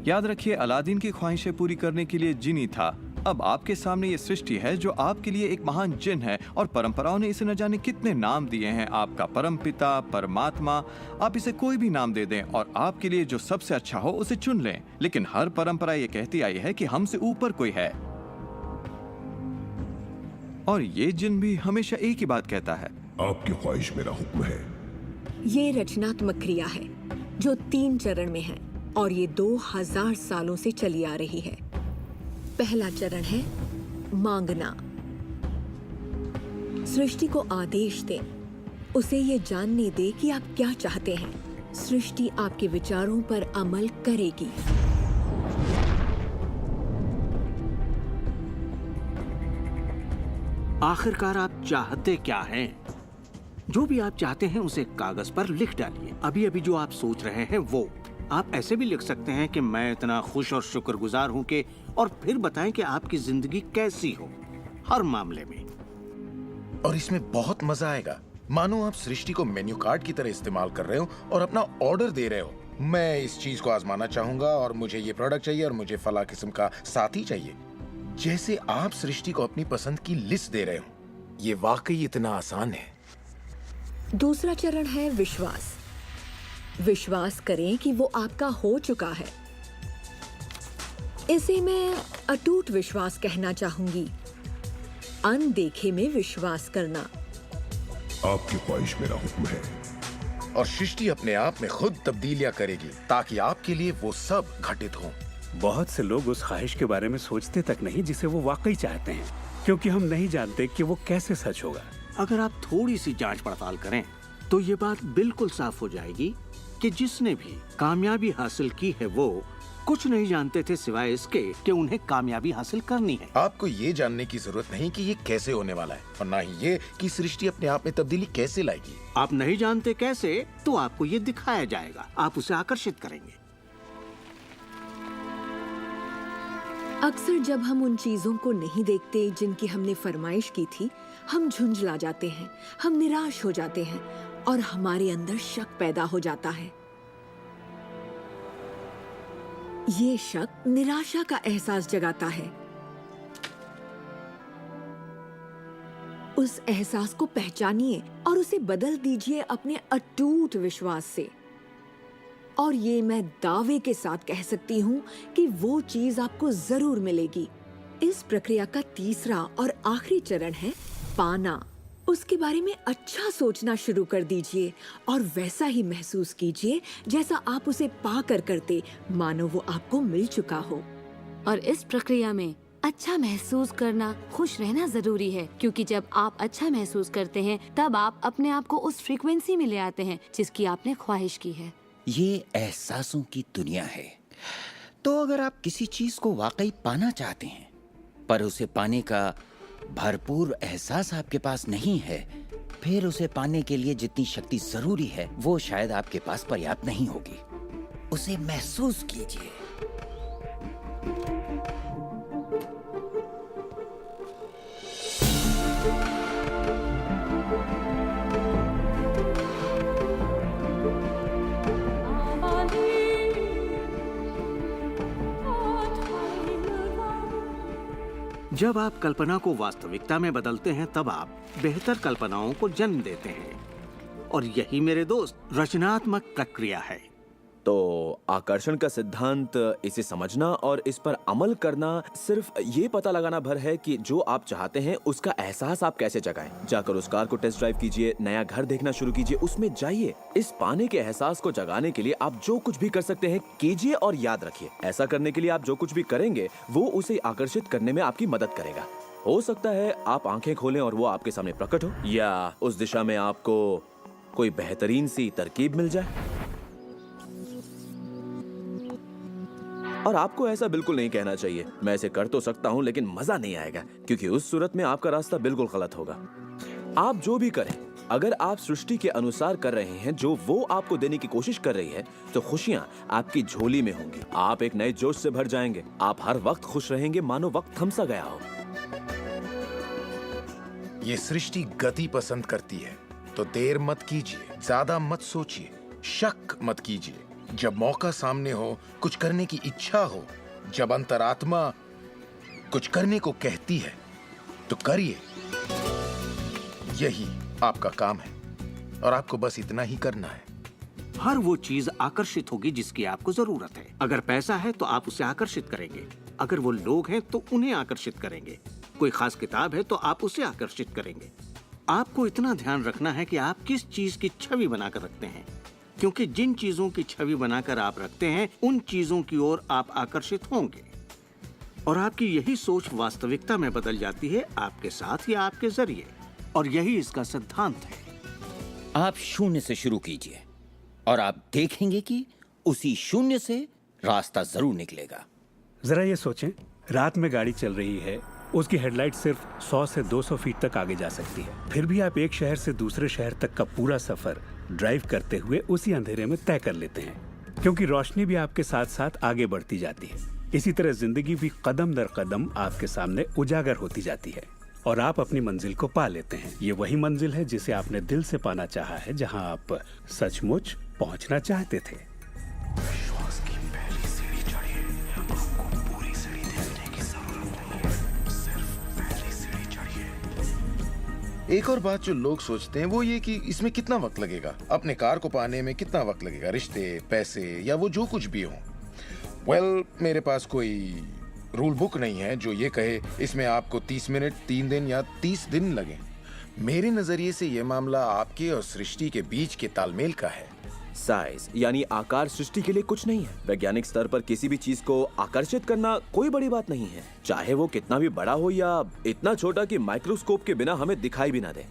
याद रखिए, अलादीन की ख्वाहिशें पूरी करने के लिए जिनी था। अब आपके सामने ये सृष्टि है जो आपके लिए एक महान जिन है, और परंपराओं ने इसे न जाने कितने नाम दिए हैं। आपका परमपिता, परमात्मा, आप इसे कोई भी नाम दे दें और आपके लिए जो सबसे अच्छा हो उसे चुन लें। लेकिन हर परंपरा ये कहती आई है कि हमसे ऊपर कोई है, और ये जिन भी हमेशा एक ही बात कहता है, आपकी ख्वाहिश मेरा हुक्म है। ये रचनात्मक क्रिया है जो 3 चरण में है और ये 2000 सालों से चली आ रही है। पहला चरण है मांगना। सृष्टि को आदेश दें, उसे ये जानने दे कि आप क्या चाहते हैं। सृष्टि आपके विचारों पर अमल करेगी। आखिरकार आप चाहते क्या हैं? जो भी आप चाहते हैं उसे कागज पर लिख डालिए। अभी अभी जो आप सोच रहे हैं वो आप ऐसे भी लिख सकते हैं कि मैं इतना खुश और शुक्रगुजार हूं कि, और फिर बताएं कि आपकी जिंदगी कैसी हो हर मामले में। और इसमें बहुत मजा आएगा। मानो आप सृष्टि को मेन्यू कार्ड की तरह इस्तेमाल कर रहे हो और अपना ऑर्डर दे रहे हो। मैं इस चीज को आजमाना चाहूंगा और मुझे ये प्रोडक्ट चाहिए और मुझे फला किस्म का साथी चाहिए। जैसे आप सृष्टि को अपनी पसंद की लिस्ट दे रहे हो। ये वाकई इतना आसान है। दूसरा चरण है विश्वास। विश्वास करें कि वो आपका हो चुका है। इसे मैं अटूट विश्वास कहना चाहूंगी। अनदेखे में विश्वास करना। आपकी ख्वाहिश मेरा हुक्म है। और सृष्टि अपने आप में खुद तब्दीलियां करेगी ताकि आपके लिए वो सब घटित हो। बहुत से लोग उस ख्वाहिश के बारे में सोचते तक नहीं जिसे वो वाकई चाहते हैं, क्योंकि हम नहीं जानते कि वो कैसे सच होगा। अगर आप थोड़ी सी जांच पड़ताल करें तो ये बात बिल्कुल साफ हो जाएगी कि जिसने भी कामयाबी हासिल की है वो कुछ नहीं जानते थे सिवाय इसके कि उन्हें कामयाबी हासिल करनी है। आपको ये जानने की जरूरत नहीं कि ये कैसे होने वाला है, और ना ही ये कि सृष्टि अपने आप में तब्दीली कैसे लाएगी। आप नहीं जानते कैसे, तो आपको ये दिखाया जाएगा। आप उसे आकर्षित करेंगे। अक्सर जब हम उन चीजों को नहीं देखते जिनकी हमने फरमाइश की थी, हम झुंझला जाते हैं, हम निराश हो जाते हैं और हमारे अंदर शक पैदा हो जाता है। ये शक निराशा का एहसास जगाता है। उस एहसास को पहचानिए और उसे बदल दीजिए अपने अटूट विश्वास से। और ये मैं दावे के साथ कह सकती हूँ कि वो चीज आपको जरूर मिलेगी। इस प्रक्रिया का तीसरा और आखिरी चरण है पाना। उसके बारे में अच्छा सोचना शुरू कर दीजिए और वैसा ही महसूस कीजिए जैसा आप उसे पाकर करते, मानो वो आपको मिल चुका हो। और इस प्रक्रिया में अच्छा महसूस करना, खुश रहना जरूरी है, क्योंकि जब आप अच्छा महसूस करते हैं तब आप अपने आप को उस फ्रीक्वेंसी में ले आते हैं जिसकी आपने ख्वाहिश की है। ये एहसासों की दुनिया है। तो अगर आप किसी चीज को वाकई पाना चाहते हैं पर उसे पाने का भरपूर एहसास आपके पास नहीं है, फिर उसे पाने के लिए जितनी शक्ति जरूरी है वो शायद आपके पास पर्याप्त नहीं होगी। उसे महसूस कीजिए। जब आप कल्पना को वास्तविकता में बदलते हैं तब आप बेहतर कल्पनाओं को जन्म देते हैं, और यही मेरे दोस्त रचनात्मक प्रक्रिया है। तो आकर्षण का सिद्धांत, इसे समझना और इस पर अमल करना सिर्फ ये पता लगाना भर है कि जो आप चाहते हैं उसका एहसास आप कैसे जगाएं। जाकर उस कार को टेस्ट ड्राइव कीजिए, नया घर देखना शुरू कीजिए, उसमें जाइए। इस पाने के एहसास को जगाने के लिए आप जो कुछ भी कर सकते हैं कीजिए, और याद रखिए ऐसा करने के लिए आप जो कुछ भी करेंगे वो उसे आकर्षित करने में आपकी मदद करेगा। हो सकता है आप आंखें खोलें और वो आपके सामने प्रकट हो, या उस दिशा में आपको कोई बेहतरीन सी तरकीब मिल जाए। और आपको ऐसा बिल्कुल नहीं कहना चाहिए, मैं इसे कर तो सकता हूं लेकिन मजा नहीं आएगा, क्योंकि उस सूरत में आपका रास्ता बिल्कुल गलत होगा। आप जो भी करें, अगर आप सृष्टि के अनुसार कर रहे हैं जो वो आपको देने की कोशिश कर रही है, तो खुशियां आपकी झोली में होंगी। आप एक नए जोश से भर जाएंगे। आप हर वक्त खुश रहेंगे मानो वक्त थम सा गया हो। ये सृष्टि गति पसंद करती है, तो देर मत कीजिए, ज्यादा मत सोचिए, शक मत कीजिए। जब मौका सामने हो, कुछ करने की इच्छा हो, जब अंतरात्मा कुछ करने को कहती है तो करिए। यही आपका काम है और आपको बस इतना ही करना है। हर वो चीज आकर्षित होगी जिसकी आपको जरूरत है। अगर पैसा है तो आप उसे आकर्षित करेंगे, अगर वो लोग हैं तो उन्हें आकर्षित करेंगे, कोई खास किताब है तो आप उसे आकर्षित करेंगे। आपको इतना ध्यान रखना है कि आप किस चीज की छवि बनाकर रखते हैं, क्योंकि जिन चीजों की छवि बनाकर आप रखते हैं उन चीजों की ओर आप आकर्षित होंगे। और आपकी यही सोच वास्तविकता में बदल जाती है, आपके साथ या आपके जरिए। और यही इसका सिद्धांत है। आप शून्य से शुरू कीजिए और आप देखेंगे कि उसी शून्य से रास्ता जरूर निकलेगा। जरा ये सोचें, रात में गाड़ी चल रही है, उसकी हेडलाइट सिर्फ 100 से 200 फीट तक आगे जा सकती है। फिर भी आप एक शहर से दूसरे शहर तक का पूरा सफर ड्राइव करते हुए उसी अंधेरे में तय कर लेते हैं, क्योंकि रोशनी भी आपके साथ साथ आगे बढ़ती जाती है। इसी तरह जिंदगी भी कदम दर कदम आपके सामने उजागर होती जाती है और आप अपनी मंजिल को पा लेते हैं। ये वही मंजिल है जिसे आपने दिल से पाना चाहा है, जहां आप सचमुच पहुंचना चाहते थे। विश्वास की पहली सीढ़ी चढ़िए, आपको पूरी सीढ़ी देखने की जरूरत नहीं है, सिर्फ पहली सीढ़ी चढ़िए। एक और बात जो लोग सोचते हैं वो ये कि इसमें कितना वक्त लगेगा, अपने कार को पाने में कितना वक्त लगेगा, रिश्ते, पैसे या वो जो कुछ भी हो। वेल, मेरे पास कोई रूल बुक नहीं है जो ये कहे इसमें आपको 30 मिनट, 3 दिन या 30 दिन लगे। मेरे नजरिए से ये मामला आपके और सृष्टि के बीच के तालमेल का है। साइज यानी आकार सृष्टि के लिए कुछ नहीं है। वैज्ञानिक स्तर पर किसी भी चीज को आकर्षित करना कोई बड़ी बात नहीं है, चाहे वो कितना भी बड़ा हो या इतना छोटा कि माइक्रोस्कोप के बिना हमें दिखाई भी ना दे।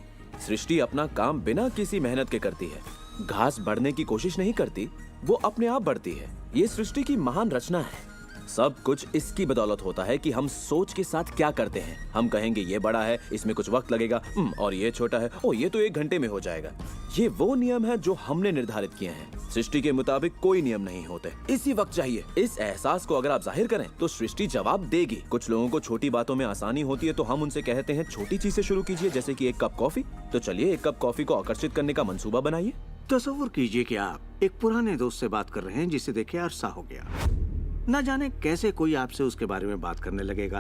सृष्टि अपना काम बिना किसी मेहनत के करती है। घास बढ़ने की कोशिश नहीं करती, वो अपने आप बढ़ती है। ये सृष्टि की महान रचना है। सब कुछ इसकी बदौलत होता है कि हम सोच के साथ क्या करते हैं। हम कहेंगे ये बड़ा है, इसमें कुछ वक्त लगेगा, और ये छोटा है, ओ ये तो 1 घंटे में हो जाएगा। ये वो नियम है जो हमने निर्धारित किए हैं। सृष्टि के मुताबिक कोई नियम नहीं होते। इसी वक्त चाहिए। इस एहसास को अगर आप जाहिर करें तो सृष्टि जवाब देगी। कुछ लोगों को छोटी बातों में आसानी होती है, तो हम उनसे कहते हैं छोटी चीज से शुरू कीजिए, जैसे कि 1 कप कॉफी। तो चलिए 1 कप कॉफी को आकर्षित करने का मंसूबा बनाइए। तसव्वुर कीजिए कि आप एक पुराने दोस्त से बात कर रहे हैं जिसे देखे अरसा हो गया। न जाने कैसे कोई आपसे उसके बारे में बात करने लगेगा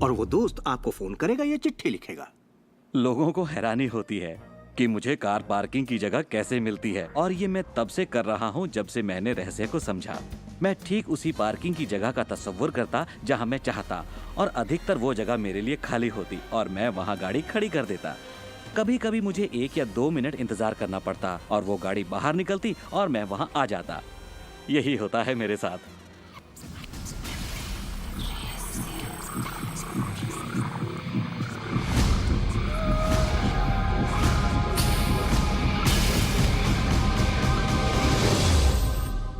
और वो दोस्त आपको फोन करेगा या चिट्ठी लिखेगा। लोगों को हैरानी होती है कि मुझे कार पार्किंग की जगह कैसे मिलती है, और ये मैं तब से कर रहा हूँ जब से मैंने रहस्य को समझा। मैं ठीक उसी पार्किंग की जगह का तस्वुर करता जहाँ मैं चाहता, और अधिकतर वो जगह मेरे लिए खाली होती और मैं वहाँ गाड़ी खड़ी कर देता। कभी कभी मुझे 1 या 2 मिनट इंतजार करना पड़ता और वो गाड़ी बाहर निकलती और मैं वहाँ आ जाता। यही होता है मेरे साथ।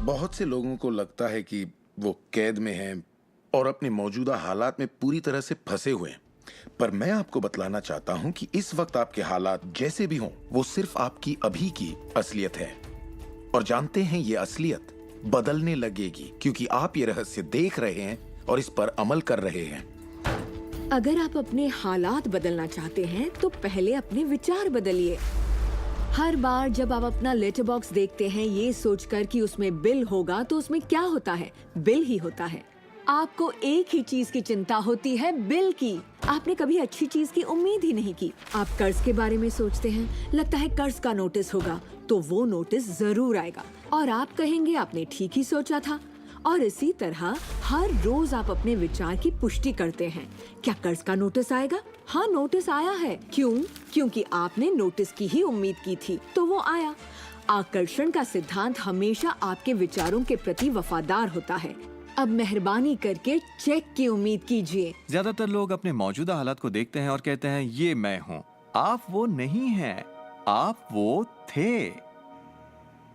बहुत से लोगों को लगता है कि वो कैद में हैं और अपने मौजूदा हालात में पूरी तरह से फंसे हुए हैं, पर मैं आपको बतलाना चाहता हूं कि इस वक्त आपके हालात जैसे भी हों, वो सिर्फ आपकी अभी की असलियत है। और जानते हैं ये असलियत बदलने लगेगी, क्योंकि आप ये रहस्य देख रहे हैं और इस पर अमल कर रहे हैं। अगर आप अपने हालात बदलना चाहते हैं तो पहले अपने विचार बदलिए। हर बार जब आप अपना लेटर बॉक्स देखते हैं ये सोचकर कि उसमें बिल होगा, तो उसमें क्या होता है? बिल ही होता है। आपको एक ही चीज की चिंता होती है, बिल की। आपने कभी अच्छी चीज की उम्मीद ही नहीं की। आप कर्ज के बारे में सोचते हैं, लगता है कर्ज का नोटिस होगा, तो वो नोटिस जरूर आएगा और आप कहेंगे आपने ठीक ही सोचा था। और इसी तरह हर रोज आप अपने विचार की पुष्टि करते हैं। क्या कर्ज का नोटिस आएगा? हाँ, नोटिस आया है। क्यों? क्योंकि आपने नोटिस की ही उम्मीद की थी, तो वो आया। आकर्षण का सिद्धांत हमेशा आपके विचारों के प्रति वफादार होता है। अब मेहरबानी करके चेक की उम्मीद कीजिए। ज्यादातर लोग अपने मौजूदा हालात को देखते हैं और कहते हैं ये मैं हूँ। आप वो नहीं हैं, आप वो थे।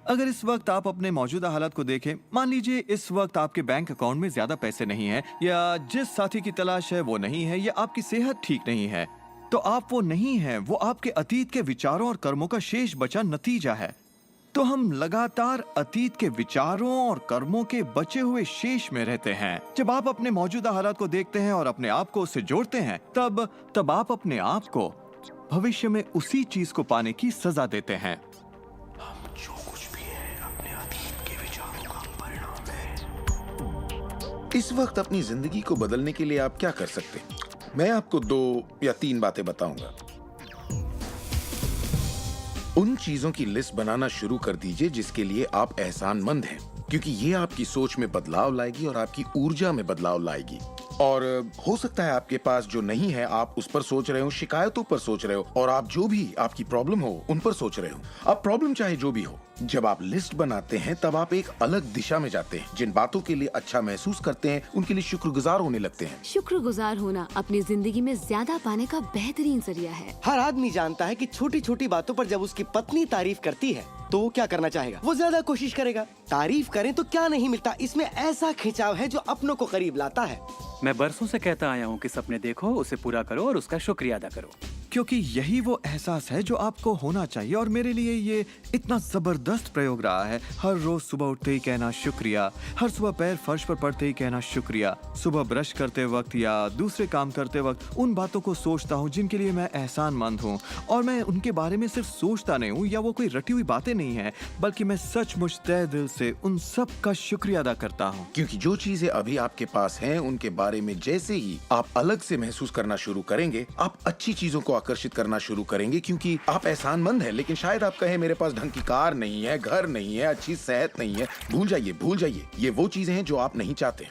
अगर इस वक्त आप अपने मौजूदा हालात को देखें, मान लीजिए इस वक्त आपके बैंक अकाउंट में ज्यादा पैसे नहीं हैं, या जिस साथी की तलाश है वो नहीं है, या आपकी सेहत ठीक नहीं है, तो आप वो नहीं हैं। वो आपके अतीत के विचारों और कर्मों का शेष बचा नतीजा है। तो हम लगातार अतीत के विचारों और कर्मों के बचे हुए शेष में रहते हैं। जब आप अपने मौजूदा हालात को देखते हैं और अपने आप को उससे जोड़ते हैं, तब आप अपने आप को भविष्य में उसी चीज को पाने की सजा देते हैं। हम जो कुछ भी है अपने अतीत के विचारों का परिणाम है। इस वक्त अपनी जिंदगी को बदलने के लिए आप क्या कर सकते हैं? मैं आपको 2 या 3 बातें बताऊंगा। उन चीजों की लिस्ट बनाना शुरू कर दीजिए जिसके लिए आप एहसानमंद हैं, क्योंकि ये आपकी सोच में बदलाव लाएगी और आपकी ऊर्जा में बदलाव लाएगी। और हो सकता है आपके पास जो नहीं है आप उस पर सोच रहे हो, शिकायतों पर सोच रहे हो, और आप जो भी आपकी प्रॉब्लम हो उन पर सोच रहे हो। अब प्रॉब्लम चाहे जो भी हो, जब आप लिस्ट बनाते हैं तब आप एक अलग दिशा में जाते हैं। जिन बातों के लिए अच्छा महसूस करते हैं उनके लिए शुक्रगुजार होने लगते हैं। शुक्रगुजार होना अपनी जिंदगी में ज्यादा पाने का बेहतरीन जरिया है। हर आदमी जानता है कि छोटी छोटी बातों पर जब उसकी पत्नी तारीफ करती है तो वो क्या करना चाहेगा, वो ज्यादा कोशिश करेगा। तारीफ करें तो क्या नहीं मिलता, इसमें ऐसा खिंचाव है जो अपनों को करीब लाता है। मैं बरसों से कहता आया हूँ कि सपने देखो, उसे पूरा करो और उसका शुक्रिया अदा करो। क्योंकि यही वो एहसास है जो आपको होना चाहिए। और मेरे लिए ये इतना जबरदस्त प्रयोग रहा है। हर रोज सुबह उठते ही कहना शुक्रिया, हर सुबह पैर फर्श पर पड़ते ही कहना शुक्रिया, सुबह ब्रश करते वक्त या दूसरे काम करते वक्त उन बातों को सोचता हूँ जिनके लिए मैं एहसानमंद हूँ। और मैं उनके बारे में सिर्फ सोचता नहीं हूँ या वो कोई रटी हुई बातें नहीं है, बल्कि मैं सचमुच तहे दिल से उन सब का शुक्रिया अदा करता हूँ। क्योंकि जो चीजें अभी आपके पास हैं उनके बारे में जैसे ही आप अलग से महसूस करना शुरू करेंगे, आप अच्छी चीजों को आकर्षित करना शुरू करेंगे। क्योंकि आप एहसानमंद हैं, लेकिन शायद आप कहें मेरे पास ढंग की कार नहीं है, घर नहीं है, अच्छी सेहत नहीं है। भूल जाइए, ये वो चीजें हैं जो आप नहीं चाहते।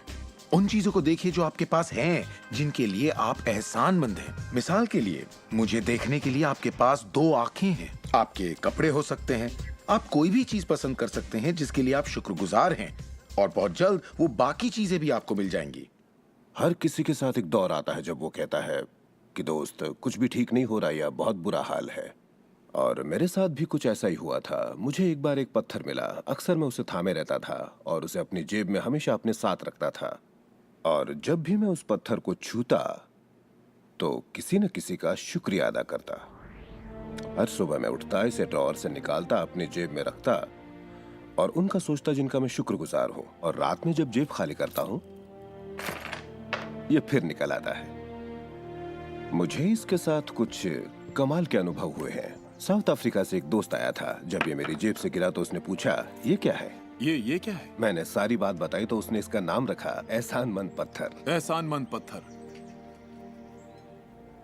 उन चीजों को देखिए जो आपके पास हैं, जिनके लिए आप एहसानमंद हैं। मिसाल के लिए, मुझे देखने के लिए आपके पास 2 आंखें हैं। आपके कपड़े हो सकते हैं, आप कोई भी चीज पसंद कर सकते हैं जिसके लिए आप शुक्रगुजार हैं, और बहुत जल्द वो बाकी चीजें भी आपको मिल जाएंगी। हर किसी के साथ एक दौर आता है जब वो कहता है कि दोस्त कुछ भी ठीक नहीं हो रहा या बहुत बुरा हाल है। और मेरे साथ भी कुछ ऐसा ही हुआ था। मुझे एक बार एक पत्थर मिला। अक्सर मैं उसे थामे रहता था और उसे अपनी जेब में हमेशा अपने साथ रखता था। और जब भी मैं उस पत्थर को छूता तो किसी न किसी का शुक्रिया अदा करता। हर सुबह मैं उठता, इसे ड्रॉअर से निकालता, अपनी जेब में रखता और उनका सोचता जिनका मैं शुक्रगुजार हूँ। और रात में जब जेब खाली करता हूँ, ये फिर निकल आता है। मुझे इसके साथ कुछ कमाल के अनुभव हुए हैं। साउथ अफ्रीका से एक दोस्त आया था। जब ये मेरी जेब से गिरा तो उसने पूछा, ये क्या है? ये क्या है? मैंने सारी बात बताई तो उसने इसका नाम रखा एहसानमंद पत्थर। एहसानमंद पत्थर।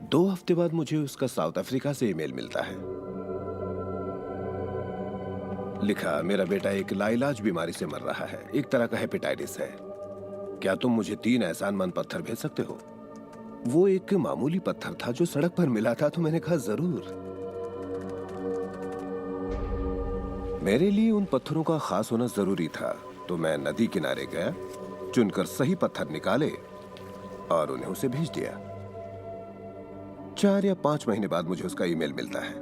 2 हफ्ते बाद मुझे उसका साउथ अफ्रीका से ईमेल मिलता है। लिखा, मेरा बेटा एक लाइलाज बीमारी से मर रहा है, एक तरह का हेपेटाइटिस है। क्या तुम मुझे 3 एहसानमंद पत्थर भेज सकते हो? वो एक मामूली पत्थर था जो सड़क पर मिला था, तो मैंने कहा जरूर। मेरे लिए उन पत्थरों का खास होना जरूरी था, तो मैं नदी किनारे गया, चुनकर सही पत्थर निकाले और उन्हें उसे भेज दिया। 4 या 5 महीने बाद मुझे उसका ईमेल मिलता है।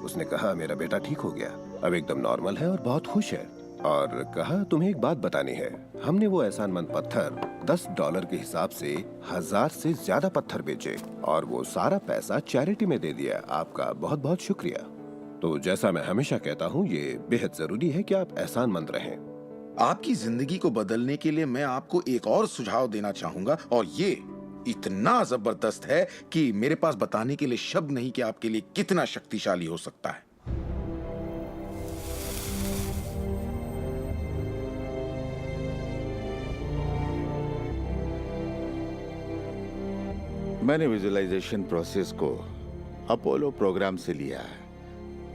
उसने कहा मेरा बेटा ठीक हो गया, अब एकदम नॉर्मल है और बहुत खुश है। और कहा तुम्हें एक बात बतानी है, हमने वो एहसानमंद पत्थर $10 के हिसाब से 1000 से ज्यादा पत्थर बेचे और वो सारा पैसा चैरिटी में दे दिया। आपका बहुत बहुत शुक्रिया। तो जैसा मैं हमेशा कहता हूँ, ये बेहद जरूरी है कि आप एहसानमंद रहें। आपकी जिंदगी को बदलने के लिए मैं आपको एक और सुझाव देना चाहूंगा, और ये इतना जबरदस्त है कि मेरे पास बताने के लिए शब्द नहीं कि आपके लिए कितना शक्तिशाली हो सकता है। मैंने विजुअलाइजेशन प्रोसेस को अपोलो प्रोग्राम से लिया है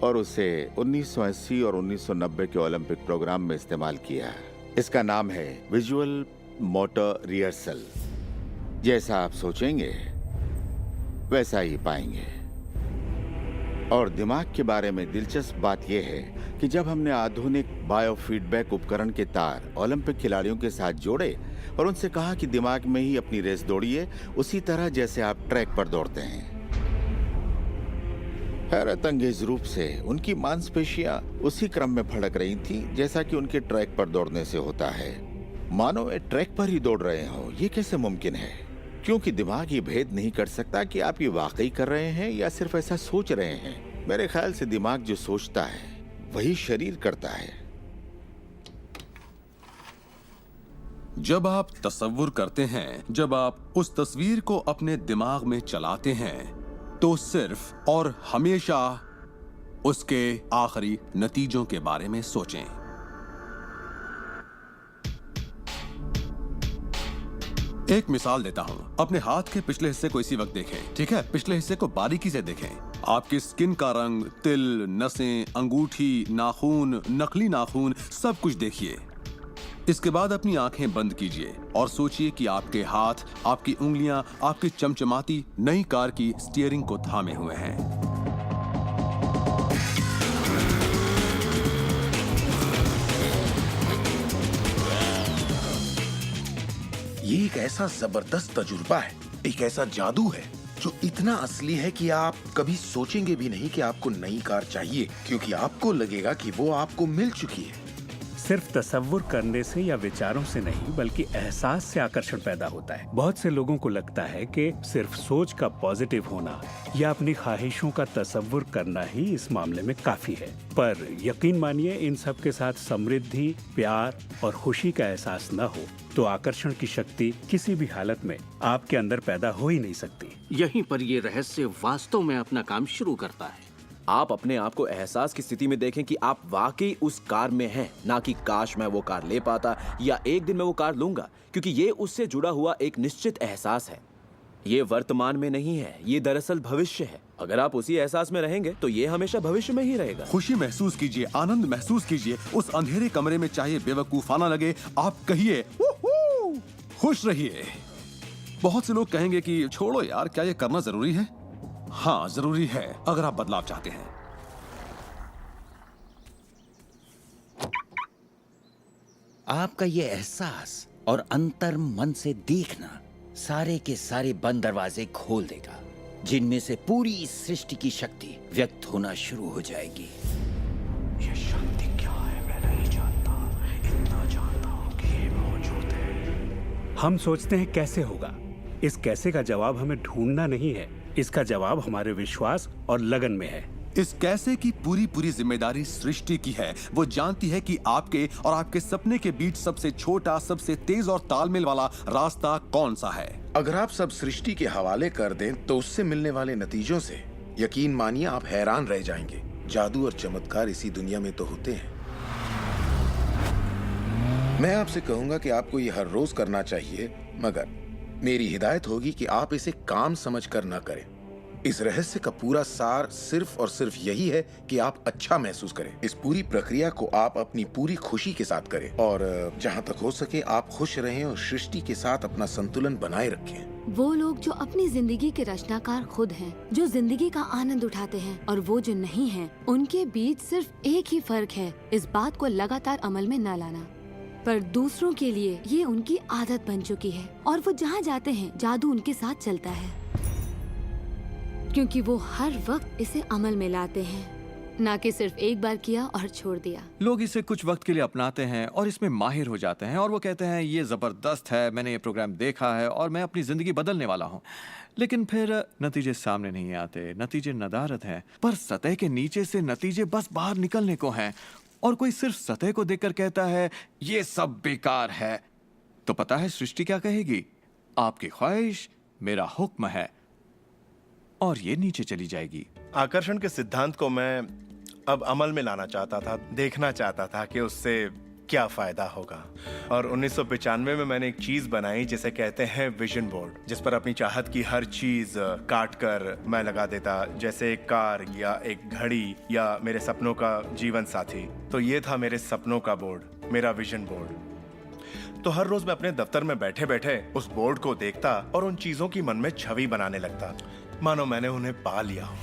और उसे 1980 और 1990 के ओलंपिक प्रोग्राम में इस्तेमाल किया है। इसका नाम है विजुअल मोटर रिहर्सल। जैसा आप सोचेंगे वैसा ही पाएंगे। और दिमाग के बारे में दिलचस्प बात यह है कि जब हमने आधुनिक बायोफीडबैक उपकरण के तार ओलंपिक खिलाड़ियों के साथ जोड़े और उनसे कहा कि दिमाग में ही अपनी रेस दौड़िए, उसी तरह जैसे आप ट्रैक पर दौड़ते हैं। हैरत अंगेज रूप से उनकी मांसपेशियां उसी क्रम में फड़क रही थी जैसा कि उनके ट्रैक पर दौड़ने से होता है, मानो वे ट्रैक पर ही दौड़ रहे हो। ये कैसे मुमकिन है? क्योंकि दिमाग ये भेद नहीं कर सकता कि आप ये वाकई कर रहे हैं या सिर्फ ऐसा सोच रहे हैं। मेरे ख्याल से दिमाग जो सोचता है वही शरीर करता है। जब आप तसव्वुर करते हैं, जब आप उस तस्वीर को अपने दिमाग में चलाते हैं, तो सिर्फ और हमेशा उसके आखिरी नतीजों के बारे में सोचें। एक मिसाल देता हूं। अपने हाथ के पिछले हिस्से को इसी वक्त देखें, ठीक है? पिछले हिस्से को बारीकी से देखें। आपकी स्किन का रंग, तिल, नसें, अंगूठी, नाखून, नकली नाखून, सब कुछ देखिए। इसके बाद अपनी आंखें बंद कीजिए और सोचिए कि आपके हाथ, आपकी उंगलियां, आपकी चमचमाती नई कार की स्टीयरिंग को थामे हुए हैं। ये एक ऐसा जबरदस्त तजुर्बा है, एक ऐसा जादू है जो इतना असली है कि आप कभी सोचेंगे भी नहीं कि आपको नई कार चाहिए, क्योंकि आपको लगेगा कि वो आपको मिल चुकी है। सिर्फ तसव्वुर करने से या विचारों से नहीं, बल्कि एहसास से आकर्षण पैदा होता है। बहुत से लोगों को लगता है कि सिर्फ सोच का पॉजिटिव होना या अपनी ख्वाहिशों का तसव्वुर करना ही इस मामले में काफी है, पर यकीन मानिए इन सब के साथ समृद्धि, प्यार और खुशी का एहसास न हो तो आकर्षण की शक्ति किसी भी हालत में आपके अंदर पैदा हो ही नहीं सकती। यहीं पर ये रहस्य वास्तव में अपना काम शुरू करता है। आप अपने आप को एहसास की स्थिति में देखें कि आप वाकई उस कार में हैं, ना कि काश मैं वो कार ले पाता या एक दिन मैं वो कार लूंगा, क्योंकि ये उससे जुड़ा हुआ एक निश्चित एहसास है। ये वर्तमान में नहीं है, ये दरअसल भविष्य है। अगर आप उसी एहसास में रहेंगे तो ये हमेशा भविष्य में ही रहेगा। खुशी महसूस कीजिए, आनंद महसूस कीजिए। उस अंधेरे कमरे में चाहे बेवकूफाना लगे, आप कहिए वूहू, खुश रहिए। बहुत से लोग कहेंगे कि छोड़ो यार, क्या ये करना जरूरी है? हाँ, जरूरी है अगर आप बदलाव चाहते हैं। आपका ये एहसास और अंतर मन से देखना सारे के सारे बंद दरवाजे खोल देगा, जिनमें से पूरी इस सृष्टि की शक्ति व्यक्त होना शुरू हो जाएगी। ये शक्ति क्या है मैं नहीं जानता, इतना जानता हूं कि ये मौजूद है। हम सोचते हैं कैसे होगा। इस कैसे का जवाब हमें ढूंढना नहीं है, इसका जवाब हमारे विश्वास और लगन में है। इस कैसे की पूरी जिम्मेदारी सृष्टि की है। वो जानती है कि आपके और आपके सपने के बीच सबसे छोटा, सबसे तेज और तालमेल वाला रास्ता कौन सा है। अगर आप सब सृष्टि के हवाले कर दें तो उससे मिलने वाले नतीजों से यकीन मानिए आप हैरान रह जाएंगे। जादू और चमत्कार इसी दुनिया में तो होते हैं। मैं आपसे कहूंगा कि आपको ये हर रोज करना चाहिए, मगर मेरी हिदायत होगी कि आप इसे काम समझकर ना करें। इस रहस्य का पूरा सार सिर्फ और सिर्फ यही है कि आप अच्छा महसूस करें। इस पूरी प्रक्रिया को आप अपनी पूरी खुशी के साथ करें और जहां तक हो सके आप खुश रहें और सृष्टि के साथ अपना संतुलन बनाए रखें। वो लोग जो अपनी जिंदगी के रचनाकार खुद हैं, जो जिंदगी का आनंद उठाते हैं, और वो जो नहीं हैं, उनके बीच सिर्फ एक ही फर्क है, इस बात को लगातार अमल में न लाना। पर दूसरों के लिए ये उनकी आदत बन चुकी है और वो जहाँ जाते हैं जादू उनके साथ चलता है, क्योंकि वो हर वक्त इसे अमल में लाते हैं, ना कि सिर्फ एक बार किया और छोड़ दिया। लोग इसे कुछ वक्त के लिए अपनाते हैं और इसमें माहिर हो जाते हैं और वो कहते हैं ये जबरदस्त है, मैंने ये प्रोग्राम देखा है और मैं अपनी जिंदगी बदलने वाला हूँ। लेकिन फिर नतीजे सामने नहीं आते, नतीजे नदारद हैं। पर सतह के नीचे से नतीजे बस बाहर निकलने को हैं और कोई सिर्फ सतह को देखकर कहता है ये सब बेकार है, तो पता है सृष्टि क्या कहेगी? आपकी ख्वाहिश मेरा हुक्म है, और ये नीचे चली जाएगी। आकर्षण के सिद्धांत को मैं अब अमल में लाना चाहता था, देखना चाहता था कि उससे क्या फायदा होगा। और 1995 में मैंने एक चीज बनाई जिसे कहते हैं विजन बोर्ड, जिस पर अपनी चाहत की हर चीज काट कर मैं लगा देता, जैसे एक कार या एक घड़ी या मेरे सपनों का जीवन साथी। तो ये था मेरे सपनों का बोर्ड, मेरा विजन बोर्ड। तो हर रोज मैं अपने दफ्तर में बैठे बैठे उस बोर्ड को देखता और उन चीजों की मन में छवि बनाने लगता, मानो मैंने उन्हें पा लिया हो।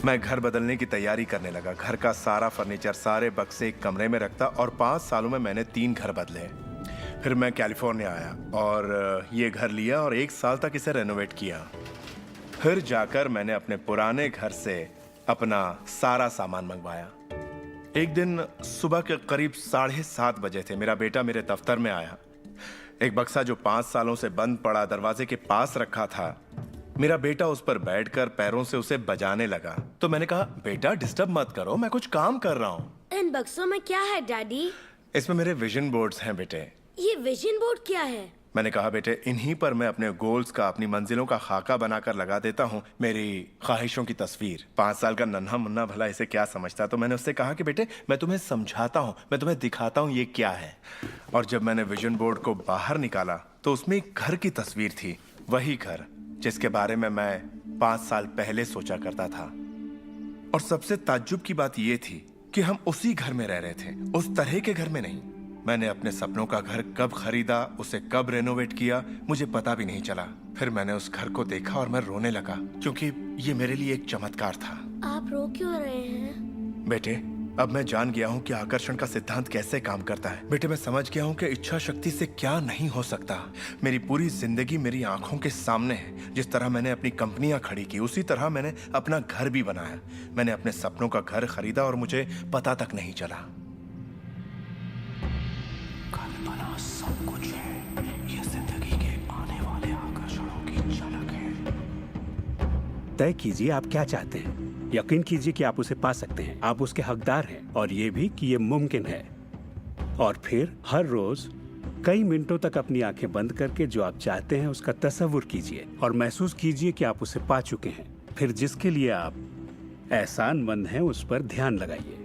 मैं घर बदलने की तैयारी करने लगा। घर का सारा फर्नीचर, सारे बक्से एक कमरे में रखता और 5 सालों में मैंने 3 घर बदले। फिर मैं कैलिफोर्निया आया और ये घर लिया और 1 साल तक इसे रेनोवेट किया। फिर जाकर मैंने अपने पुराने घर से अपना सारा सामान मंगवाया। एक दिन सुबह के करीब 7:30 बजे थे। मेरा बेटा मेरे दफ्तर में आया। एक बक्सा जो 5 सालों से बंद पड़ा दरवाजे के पास रखा था, मेरा बेटा उस पर बैठकर पैरों से उसे बजाने लगा। तो मैंने कहा, बेटा डिस्टर्ब मत करो, मैं कुछ काम कर रहा हूँ। इन बक्सों में क्या है डैडी? इसमें मेरे विजन बोर्ड्स हैं बेटे। ये विजन बोर्ड क्या है? मैंने कहा, बेटे इन्हीं पर मैं अपने गोल्स का, अपनी मंजिलों का खाका बनाकर लगा देता हूँ, मेरी ख्वाहिशों की तस्वीर। 5 साल का नन्हा मुन्ना भला इसे क्या समझता। तो मैंने उससे कहा कि बेटे मैं तुम्हें समझाता हूँ, मैं तुम्हें दिखाता हूँ ये क्या है। और जब मैंने विजन बोर्ड को बाहर निकाला तो उसमें एक घर की तस्वीर थी, वही घर जिसके बारे में मैं 5 साल पहले सोचा करता था। और सबसे ताज्जुब की बात यह थी कि हम उसी घर में रह रहे थे, उस तरह के घर में नहीं। मैंने अपने सपनों का घर कब खरीदा, उसे कब रेनोवेट किया, मुझे पता भी नहीं चला। फिर मैंने उस घर को देखा और मैं रोने लगा, क्योंकि ये मेरे लिए एक चमत्कार था। आप रो क्यों रहे हैं? बेटे अब मैं जान गया हूँ कि आकर्षण का सिद्धांत कैसे काम करता है। बेटे, मैं समझ गया हूँ कि इच्छा शक्ति से क्या नहीं हो सकता। मेरी पूरी जिंदगी मेरी आंखों के सामने है। जिस तरह मैंने अपनी कंपनियां खड़ी की, उसी तरह मैंने अपना घर भी बनाया। मैंने अपने सपनों का घर खरीदा और मुझे पता तक नहीं चला। कल्पना सब कुछ है। ये जिंदगी के आने वाले आकर्षणों की झलक है। तय कीजिए आप क्या चाहते हैं। यकीन कीजिए कि आप उसे पा सकते हैं, आप उसके हकदार हैं, और ये भी कि ये मुमकिन है। और फिर हर रोज कई मिनटों तक अपनी आंखें बंद करके जो आप चाहते हैं उसका तसव्वुर कीजिए और महसूस कीजिए कि आप उसे पा चुके हैं। फिर जिसके लिए आप एहसानमंद हैं उस पर ध्यान लगाइए,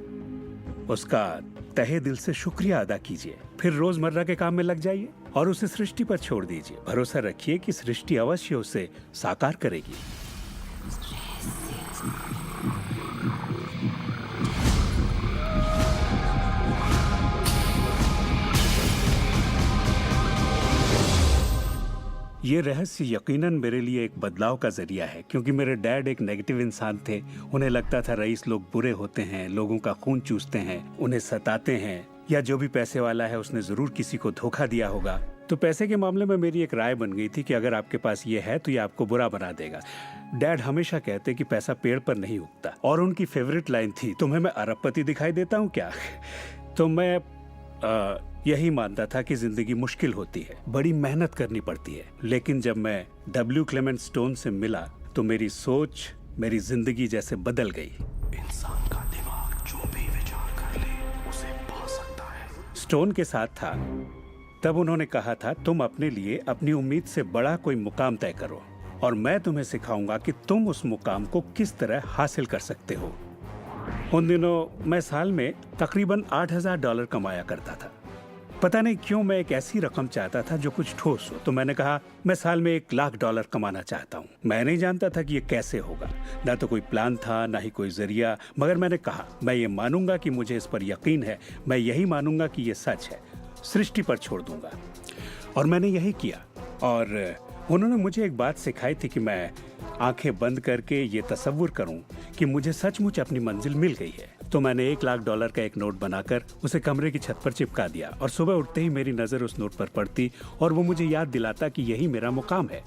उसका तहे दिल से शुक्रिया अदा कीजिए। फिर रोजमर्रा के काम में लग जाइए और उसे सृष्टि पर छोड़ दीजिए। भरोसा रखिए कि सृष्टि अवश्य उसे साकार करेगी। ये रहस्य यकीनन मेरे लिए एक बदलाव का जरिया है, क्योंकि मेरे डैड एक नेगेटिव इंसान थे। उन्हें लगता था रईस लोग बुरे होते हैं, लोगों का खून चूसते हैं, उन्हें सताते हैं, या जो भी पैसे वाला है उसने जरूर किसी को धोखा दिया होगा। तो पैसे के मामले में मेरी एक राय बन गई थी कि अगर आपके पास ये है तो ये आपको बुरा बना देगा। डैड हमेशा कहते कि पैसा पेड़ पर नहीं उगता, और उनकी फेवरेट लाइन थी, तुम्हें मैं अरबपति दिखाई देता हूँ क्या? तो मैं यही मानता था कि जिंदगी मुश्किल होती है, बड़ी मेहनत करनी पड़ती है। लेकिन जब मैं W. क्लेमेंट स्टोन से मिला तो मेरी सोच, मेरी जिंदगी जैसे बदल गई। इंसान का दिमाग जो भी विचार कर ले उसे पा सकता है। स्टोन के साथ था तब उन्होंने कहा था, तुम अपने लिए अपनी उम्मीद से बड़ा कोई मुकाम तय करो और मैं तुम्हें सिखाऊंगा कि तुम उस मुकाम को किस तरह हासिल कर सकते हो। उन दिनों मैं साल में तकरीबन $8,000 कमाया करता था। पता नहीं क्यों मैं एक ऐसी रकम चाहता था जो कुछ ठोस हो। तो मैंने कहा मैं साल में $1,00,000 कमाना चाहता हूँ। मैं नहीं जानता था कि ये कैसे होगा, ना तो कोई प्लान था ना ही कोई जरिया, मगर मैंने कहा मैं ये मानूंगा कि मुझे इस पर यकीन है, मैं यही मानूंगा कि ये सच है, सृष्टि पर छोड़ दूंगा। और मैंने यही किया। और उन्होंने मुझे एक बात सिखाई थी कि मैं आंखें बंद करके ये तसव्वुर करूं कि मुझे सचमुच अपनी मंजिल मिल गई है। तो मैंने $1,00,000 का एक नोट बनाकर उसे कमरे की छत पर चिपका दिया और सुबह उठते ही मेरी नजर उस नोट पर पड़ती और वो मुझे याद दिलाता कि यही मेरा मुकाम है।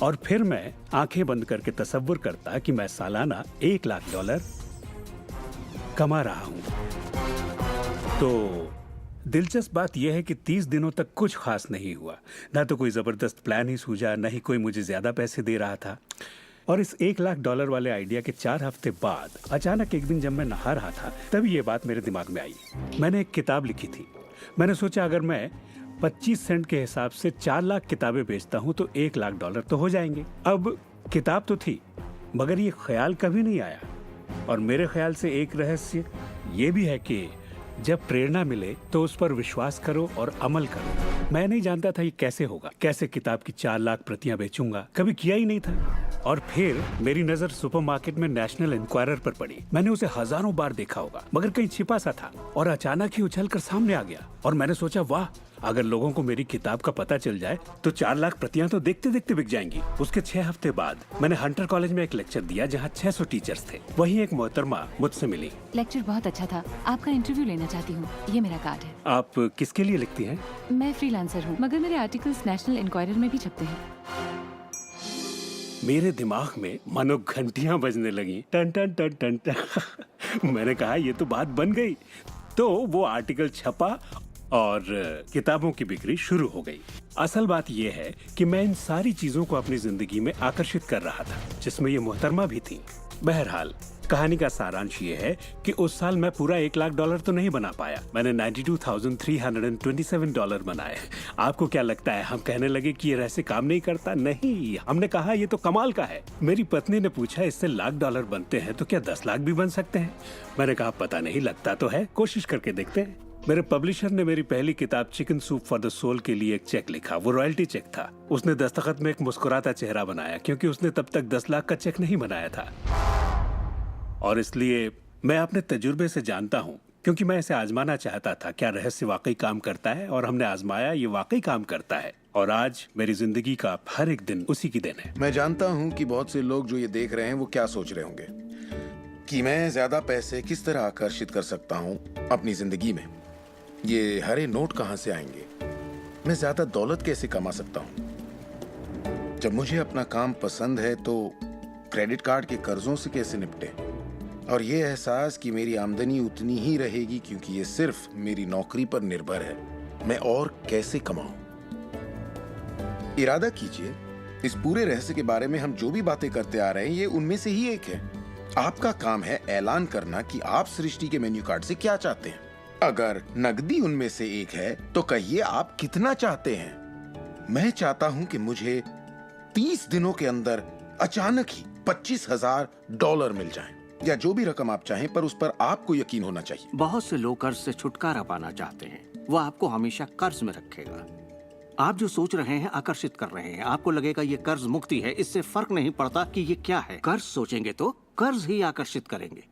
और फिर मैं आंखें बंद करके तसव्वुर करता कि मैं सालाना $1,00,000 कमा रहा हूं। तो दिलचस्प बात यह है कि 30 दिनों तक कुछ खास नहीं हुआ। ना तो कोई जबरदस्त प्लान ही सूझा, ना ही कोई मुझे ज्यादा पैसे दे रहा था। और इस $1,00,000 वाले आइडिया के 4 हफ्ते बाद अचानक एक दिन जब मैं नहा रहा था तभी ये बात मेरे दिमाग में आई। मैंने एक किताब लिखी थी। मैंने सोचा अगर मैं 25 सेंट के हिसाब से 4 लाख किताबें बेचता हूँ तो $1,00,000 तो हो जाएंगे। अब किताब तो थी, मगर ये ख्याल कभी नहीं आया। और मेरे ख्याल से एक रहस्य ये भी है कि जब प्रेरणा मिले तो उस पर विश्वास करो और अमल करो। मैं नहीं जानता था ये कैसे होगा, कैसे किताब की 4 लाख प्रतियां बेचूंगा, कभी किया ही नहीं था। और फिर मेरी नजर सुपरमार्केट में नेशनल इंक्वायरर पर पड़ी। मैंने उसे हजारों बार देखा होगा, मगर कहीं छिपा सा था और अचानक ही उछलकर सामने आ गया। और मैंने सोचा वाह, अगर लोगों को मेरी किताब का पता चल जाए तो 4 लाख प्रतियां तो देखते देखते बिक जाएंगी। उसके 6 हफ्ते बाद मैंने हंटर कॉलेज में एक लेक्चर दिया जहाँ 600 टीचर्स थे। वहीं एक मोहतरमा मुझसे मिली। लेक्चर बहुत अच्छा था, आपका इंटरव्यू लेना चाहती हूँ, ये मेरा कार्ड है। आप किसके लिए लिखती हैं? मैं फ्रीलांसर हूँ, मगर मेरे आर्टिकल्स नेशनल इंक्वायरर में भी छपते हैं। मेरे दिमाग में मानो घंटियां बजने लगी, टन टन टन टन टन। मैंने कहा ये तो बात बन गई। तो वो आर्टिकल छपा और किताबों की बिक्री शुरू हो गई। असल बात यह है कि मैं इन सारी चीजों को अपनी जिंदगी में आकर्षित कर रहा था, जिसमें ये मोहतरमा भी थी। बहरहाल कहानी का सारांश ये है कि उस साल मैं पूरा $1,00,000 तो नहीं बना पाया। मैंने $92,327 बनाए। आपको क्या लगता है हम कहने लगे कि ये रहस्य काम नहीं करता? नहीं, हमने कहा ये तो कमाल का है। मेरी पत्नी ने पूछा इससे $1,00,000 बनते हैं तो क्या 10 लाख भी बन सकते हैं? मैंने कहा पता नहीं, लगता तो है, कोशिश करके देखते हैं। मेरे पब्लिशर ने मेरी पहली किताब chicken soup for the soul के लिए एक चेक लिखा। वो रॉयल्टी चेक था। उसने दस्तखत में एक मुस्कुराता चेहरा बनाया, क्योंकि उसने तब तक 10 लाख का चेक नहीं बनाया था। और इसलिए मैं अपने तजुर्बे से जानता हूँ, क्योंकि मैं इसे आजमाना चाहता था क्या रहस्य वाकई काम करता है, और हमने आजमाया, ये वाकई काम करता है। और आज मेरी जिंदगी का हर एक दिन उसी की दिन है। मैं जानता हूँ कि बहुत से लोग जो ये देख रहे हैं वो क्या सोच रहे होंगे कि मैं ज्यादा पैसे किस तरह आकर्षित कर सकता हूँ अपनी जिंदगी में। ये हरे नोट कहाँ से आएंगे, मैं ज्यादा दौलत कैसे कमा सकता हूँ। जब मुझे अपना काम पसंद है तो क्रेडिट कार्ड के कर्जों से कैसे निपटे, और ये एहसास कि मेरी आमदनी उतनी ही रहेगी क्योंकि ये सिर्फ मेरी नौकरी पर निर्भर है, मैं और कैसे कमाऊं। इरादा कीजिए, इस पूरे रहस्य के बारे में हम जो भी बातें करते आ रहे हैं ये उनमें से ही एक है। आपका काम है ऐलान करना कि आप सृष्टि के मेन्यू कार्ड से क्या चाहते हैं। अगर नकदी उनमें से एक है तो कहिए आप कितना चाहते हैं। मैं चाहता हूं कि मुझे 30 दिनों के अंदर अचानक ही $25,000 मिल जाएं, या जो भी रकम आप चाहें, पर उस पर आपको यकीन होना चाहिए। बहुत से लोग कर्ज से छुटकारा पाना चाहते हैं, वो आपको हमेशा कर्ज में रखेगा। आप जो सोच रहे हैं आकर्षित कर रहे हैं, आपको लगेगा ये कर्ज मुक्ति है, इससे फर्क नहीं पड़ता कि ये क्या है। कर्ज सोचेंगे तो कर्ज ही आकर्षित करेंगे।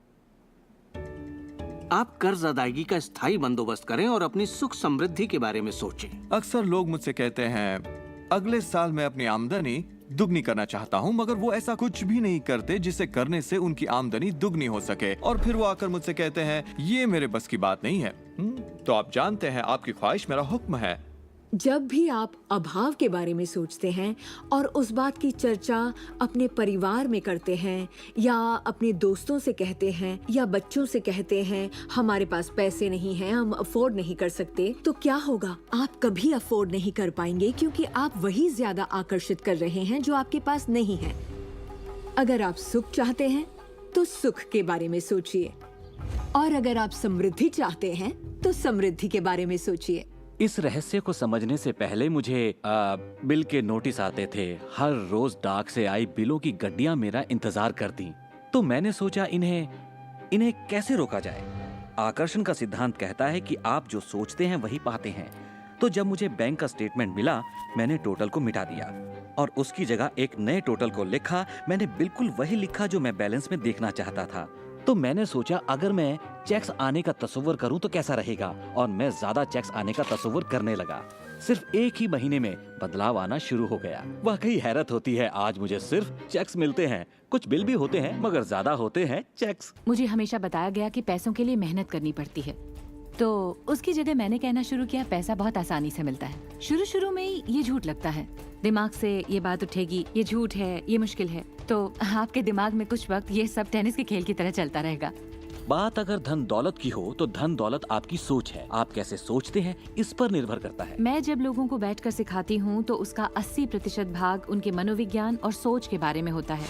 आप कर्ज अदायगी का स्थायी बंदोबस्त करें और अपनी सुख समृद्धि के बारे में सोचें। अक्सर लोग मुझसे कहते हैं अगले साल मैं अपनी आमदनी दुगनी करना चाहता हूं, मगर वो ऐसा कुछ भी नहीं करते जिसे करने से उनकी आमदनी दुगनी हो सके। और फिर वो आकर मुझसे कहते हैं ये मेरे बस की बात नहीं है। तो आप जानते हैं आपकी ख्वाहिश मेरा हुक्म है। जब भी आप अभाव के बारे में सोचते हैं और उस बात की चर्चा अपने परिवार में करते हैं या अपने दोस्तों से कहते हैं या बच्चों से कहते हैं हमारे पास पैसे नहीं हैं, हम अफोर्ड नहीं कर सकते, तो क्या होगा? आप कभी अफोर्ड नहीं कर पाएंगे क्योंकि आप वही ज्यादा आकर्षित कर रहे हैं जो आपके पास नहीं है। अगर आप सुख चाहते हैं तो सुख के बारे में सोचिए, और अगर आप समृद्धि चाहते हैं तो समृद्धि के बारे में सोचिए। इस रहस्य को समझने से पहले मुझे बिल के नोटिस आते थे। हर रोज डाक से आई बिलों की गड्डियां मेरा इंतजार करती। तो मैंने सोचा इन्हें कैसे रोका जाए। आकर्षण का सिद्धांत कहता है कि आप जो सोचते हैं वही पाते हैं। तो जब मुझे बैंक का स्टेटमेंट मिला, मैंने टोटल को मिटा दिया और उसकी जगह एक नए टोटल को लिखा। मैंने बिल्कुल वही लिखा जो मैं बैलेंस में देखना चाहता था। तो मैंने सोचा अगर मैं चेक्स आने का तस्वीर करूं तो कैसा रहेगा, और मैं ज्यादा चेक्स आने का तस्वीर करने लगा। सिर्फ एक ही महीने में बदलाव आना शुरू हो गया। वाकई हैरत होती है, आज मुझे सिर्फ चेक्स मिलते हैं। कुछ बिल भी होते हैं मगर ज्यादा होते हैं चेक्स। मुझे हमेशा बताया गया कि पैसों के लिए मेहनत करनी पड़ती है, तो उसकी जगह मैंने कहना शुरू किया पैसा बहुत आसानी से मिलता है। शुरू में ही ये झूठ लगता है, दिमाग से ये बात उठेगी ये झूठ है, ये मुश्किल है, तो आपके दिमाग में कुछ वक्त ये सब टेनिस के खेल की तरह चलता रहेगा। बात अगर धन दौलत की हो तो धन दौलत आपकी सोच है। आप कैसे सोचते हैं इस पर निर्भर करता है। मैं जब लोगों को बैठकर सिखाती हूँ तो उसका 80% भाग उनके मनोविज्ञान और सोच के बारे में होता है।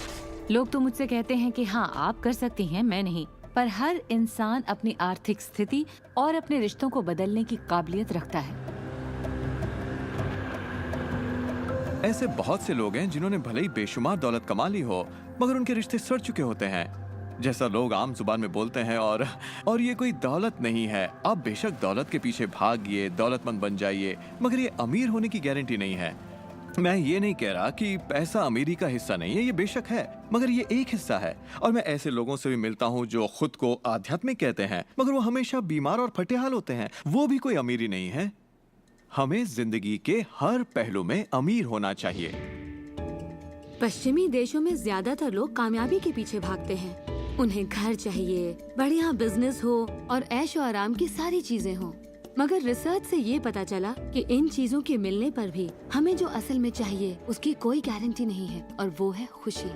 लोग तो मुझसे कहते हैं कि हाँ आप कर सकती हैं, मैं नहीं। पर हर इंसान अपनी आर्थिक स्थिति और अपने रिश्तों को बदलने की काबिलियत रखता है। ऐसे बहुत से लोग हैं जिन्होंने भले ही बेशुमार दौलत कमा ली हो मगर उनके रिश्ते सड़ चुके होते हैं, जैसा लोग आम जुबान में बोलते हैं। और ये कोई दौलत नहीं है। आप बेशक दौलत के पीछे भागिए, दौलतमंद बन जाइए, मगर ये अमीर होने की गारंटी नहीं है। मैं ये नहीं कह रहा कि पैसा अमीरी का हिस्सा नहीं है, ये बेशक है, मगर ये एक हिस्सा है। और मैं ऐसे लोगों से भी मिलता हूँ जो खुद को आध्यात्मिक कहते हैं मगर वो हमेशा बीमार और फटेहाल होते हैं। वो भी कोई अमीरी नहीं है। हमें जिंदगी के हर पहलू में अमीर होना चाहिए। पश्चिमी देशों में ज्यादातर लोग कामयाबी के पीछे भागते हैं। उन्हें घर चाहिए, बढ़िया बिजनेस हो और ऐशो आराम की सारी चीजें हो। मगर रिसर्च से ये पता चला कि इन चीजों के मिलने पर भी हमें जो असल में चाहिए उसकी कोई गारंटी नहीं है, और वो है खुशी।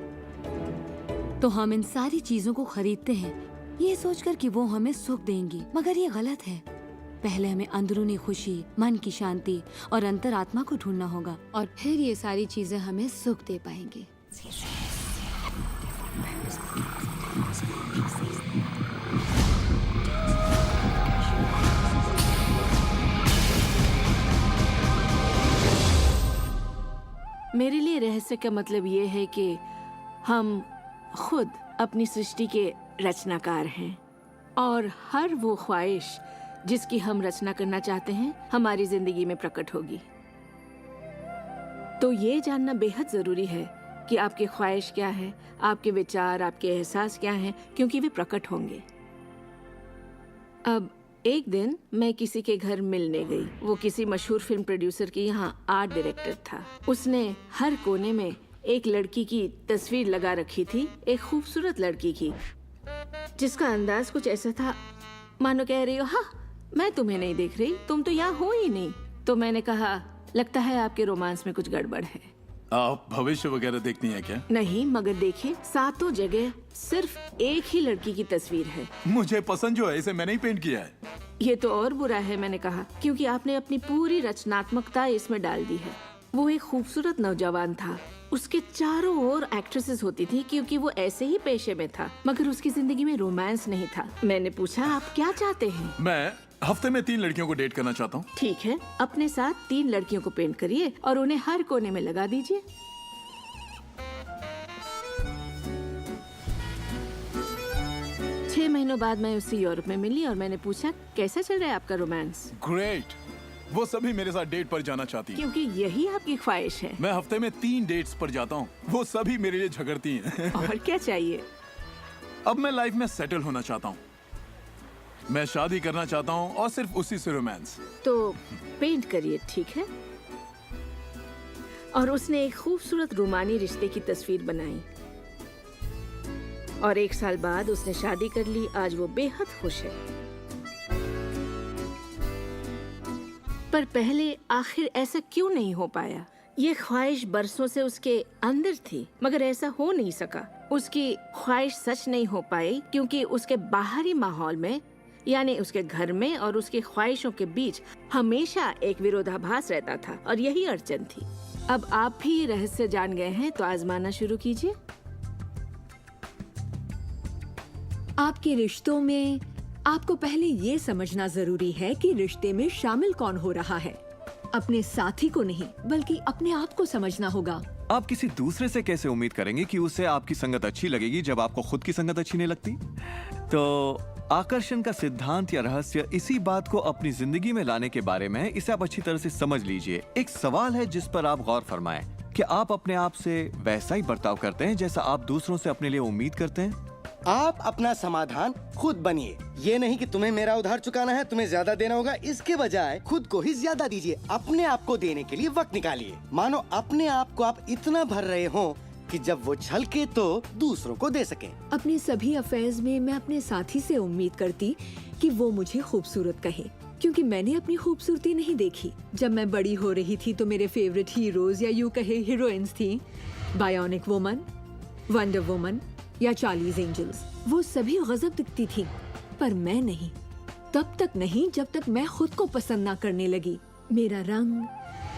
तो हम इन सारी चीजों को खरीदते हैं ये सोचकर कि वो हमें सुख देंगी, मगर ये गलत है। पहले हमें अंदरूनी खुशी, मन की शांति और अंतरात्मा को ढूंढना होगा, और फिर ये सारी चीजें हमें सुख दे पाएंगी। मेरे लिए रहस्य का मतलब ये है कि हम खुद अपनी सृष्टि के रचनाकार हैं, और हर वो ख्वाहिश जिसकी हम रचना करना चाहते हैं हमारी जिंदगी में प्रकट होगी। तो ये जानना बेहद जरूरी है कि आपकी ख्वाहिश क्या है, आपके विचार, आपके एहसास क्या हैं, क्योंकि वे प्रकट होंगे। अब एक दिन मैं किसी के घर मिलने गई। वो किसी मशहूर फिल्म प्रोड्यूसर के यहाँ आर्ट डायरेक्टर था। उसने हर कोने में एक लड़की की तस्वीर लगा रखी थी, एक खूबसूरत लड़की की। जिसका अंदाज कुछ ऐसा था मानो कह रही हो, हाँ मैं तुम्हें नहीं देख रही, तुम तो यहाँ हो ही नहीं। तो मैंने कहा लगता है आपके रोमांस में कुछ गड़बड़ है। आप भविष्य वगैरह देखती हैं क्या? नहीं, मगर देखिए सातों जगह सिर्फ एक ही लड़की की तस्वीर है। मुझे पसंद जो है इसे मैंने ही पेंट किया है। ये तो और बुरा है, मैंने कहा, क्योंकि आपने अपनी पूरी रचनात्मकता इसमें डाल दी है। वो एक खूबसूरत नौजवान था, उसके चारों ओर एक्ट्रेसेस होती थी क्योंकि वो ऐसे ही पेशे में था, मगर उसकी जिंदगी में रोमांस नहीं था। मैंने पूछा आप क्या चाहते हैं? मैं हफ्ते में 3 लड़कियों को डेट करना चाहता हूँ। ठीक है, अपने साथ 3 लड़कियों को पेंट करिए और उन्हें हर कोने में लगा दीजिए। छह महीनों बाद मैं उससे यूरोप में मिली और मैंने पूछा कैसा चल रहा है आपका रोमांस? ग्रेट। वो सभी मेरे साथ डेट पर जाना चाहती हैं। क्योंकि यही आपकी ख्वाहिश है। मैं हफ्ते में 3 डेट्स पर जाता हूँ, वो सभी मेरे लिए झगड़ती हैं। और क्या चाहिए? अब मैं लाइफ में सेटल होना चाहता हूँ, मैं शादी करना चाहता हूँ और सिर्फ उसी से रोमांस। तो पेंट करिए, ठीक है? और उसने एक खूबसूरत रोमानी रिश्ते की तस्वीर बनाई और 1 साल बाद उसने शादी कर ली। आज वो बेहद खुश है। पर पहले आखिर ऐसा क्यों नहीं हो पाया? ये ख्वाहिश बरसों से उसके अंदर थी, मगर ऐसा हो नहीं सका। उसकी ख्वाहिश सच नहीं हो पाई क्योंकि उसके बाहरी माहौल में, यानी उसके घर में और उसकी ख्वाहिशों के बीच हमेशा एक विरोधाभास रहता था और यही अड़चन थी। अब आप भी ये रहस्य जान गए हैं तो आजमाना शुरू कीजिए। आपके रिश्तों में आपको पहले ये समझना जरूरी है कि रिश्ते में शामिल कौन हो रहा है। अपने साथी को नहीं, बल्कि अपने आप को समझना होगा। आप किसी दूसरे से कैसे उम्मीद करेंगे कि उसे आपकी संगत अच्छी लगेगी जब आपको खुद की संगत अच्छी नहीं लगती? तो आकर्षण का सिद्धांत या रहस्य इसी बात को अपनी जिंदगी में लाने के बारे में है। इसे आप अच्छी तरह से समझ लीजिए। एक सवाल है जिस पर आप गौर फरमाएं कि आप अपने आप से वैसा ही बर्ताव करते हैं जैसा आप दूसरों से अपने लिए उम्मीद करते हैं। आप अपना समाधान खुद बनिए। ये नहीं कि तुम्हें मेरा उधार चुकाना है, तुम्हें ज्यादा देना होगा। इसके बजाय खुद को ही ज्यादा दीजिए। अपने आप को देने के लिए वक्त निकालिए। मानो अपने आप को आप इतना भर रहे हो कि जब वो छलके तो दूसरों को दे सके। अपने सभी अफेयर्स में मैं अपने साथी से उम्मीद करती कि वो मुझे खूबसूरत कहे, क्योंकि मैंने अपनी खूबसूरती नहीं देखी। जब मैं बड़ी हो रही थी तो मेरे फेवरेट हीरोज या यूं कहे हीरोइंस थी, बायोनिक वुमन, वंडर वुमन या चार्लीज एंजल्स। वो सभी गजब दिखती थी, पर मैं नहीं। तब तक नहीं जब तक मैं खुद को पसंद ना करने लगी। मेरा रंग,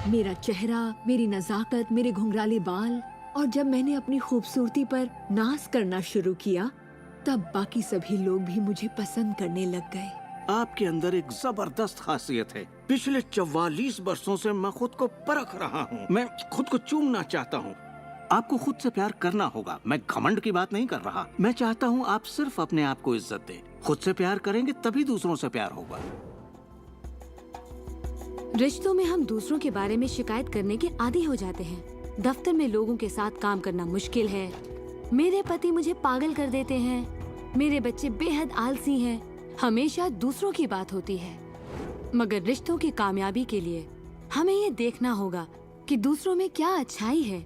मेरा चेहरा, मेरी नजाकत, मेरे घुंघराले बाल। और जब मैंने अपनी खूबसूरती पर नाज करना शुरू किया, तब बाकी सभी लोग भी मुझे पसंद करने लग गए। आपके अंदर एक जबरदस्त खासियत है। पिछले 44 वर्षों से मैं खुद को परख रहा हूँ। मैं खुद को चूमना चाहता हूँ। आपको खुद से प्यार करना होगा। मैं घमंड की बात नहीं कर रहा। मैं चाहता हूँ आप सिर्फ अपने आप को इज्जत दें। खुद से प्यार करेंगे तभी दूसरों से प्यार होगा। रिश्तों में हम दूसरों के बारे में शिकायत करने के आदी हो जाते हैं। दफ्तर में लोगों के साथ काम करना मुश्किल है। मेरे पति मुझे पागल कर देते हैं। मेरे बच्चे बेहद आलसी हैं। हमेशा दूसरों की बात होती है। मगर रिश्तों की कामयाबी के लिए हमें ये देखना होगा कि दूसरों में क्या अच्छाई है,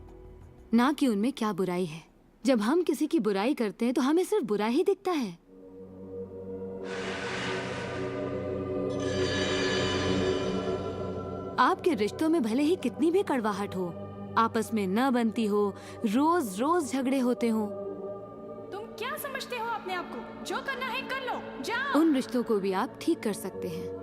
ना कि उनमें क्या बुराई है। जब हम किसी की बुराई करते हैं तो हमें सिर्फ बुरा ही दिखता है। आपके रिश्तों में भले ही कितनी भी कड़वाहट हो, आपस में न बनती हो, रोज रोज झगड़े होते हो, तुम क्या समझते हो अपने आप को? जो करना है कर लो, जाओ। उन रिश्तों को भी आप ठीक कर सकते हैं।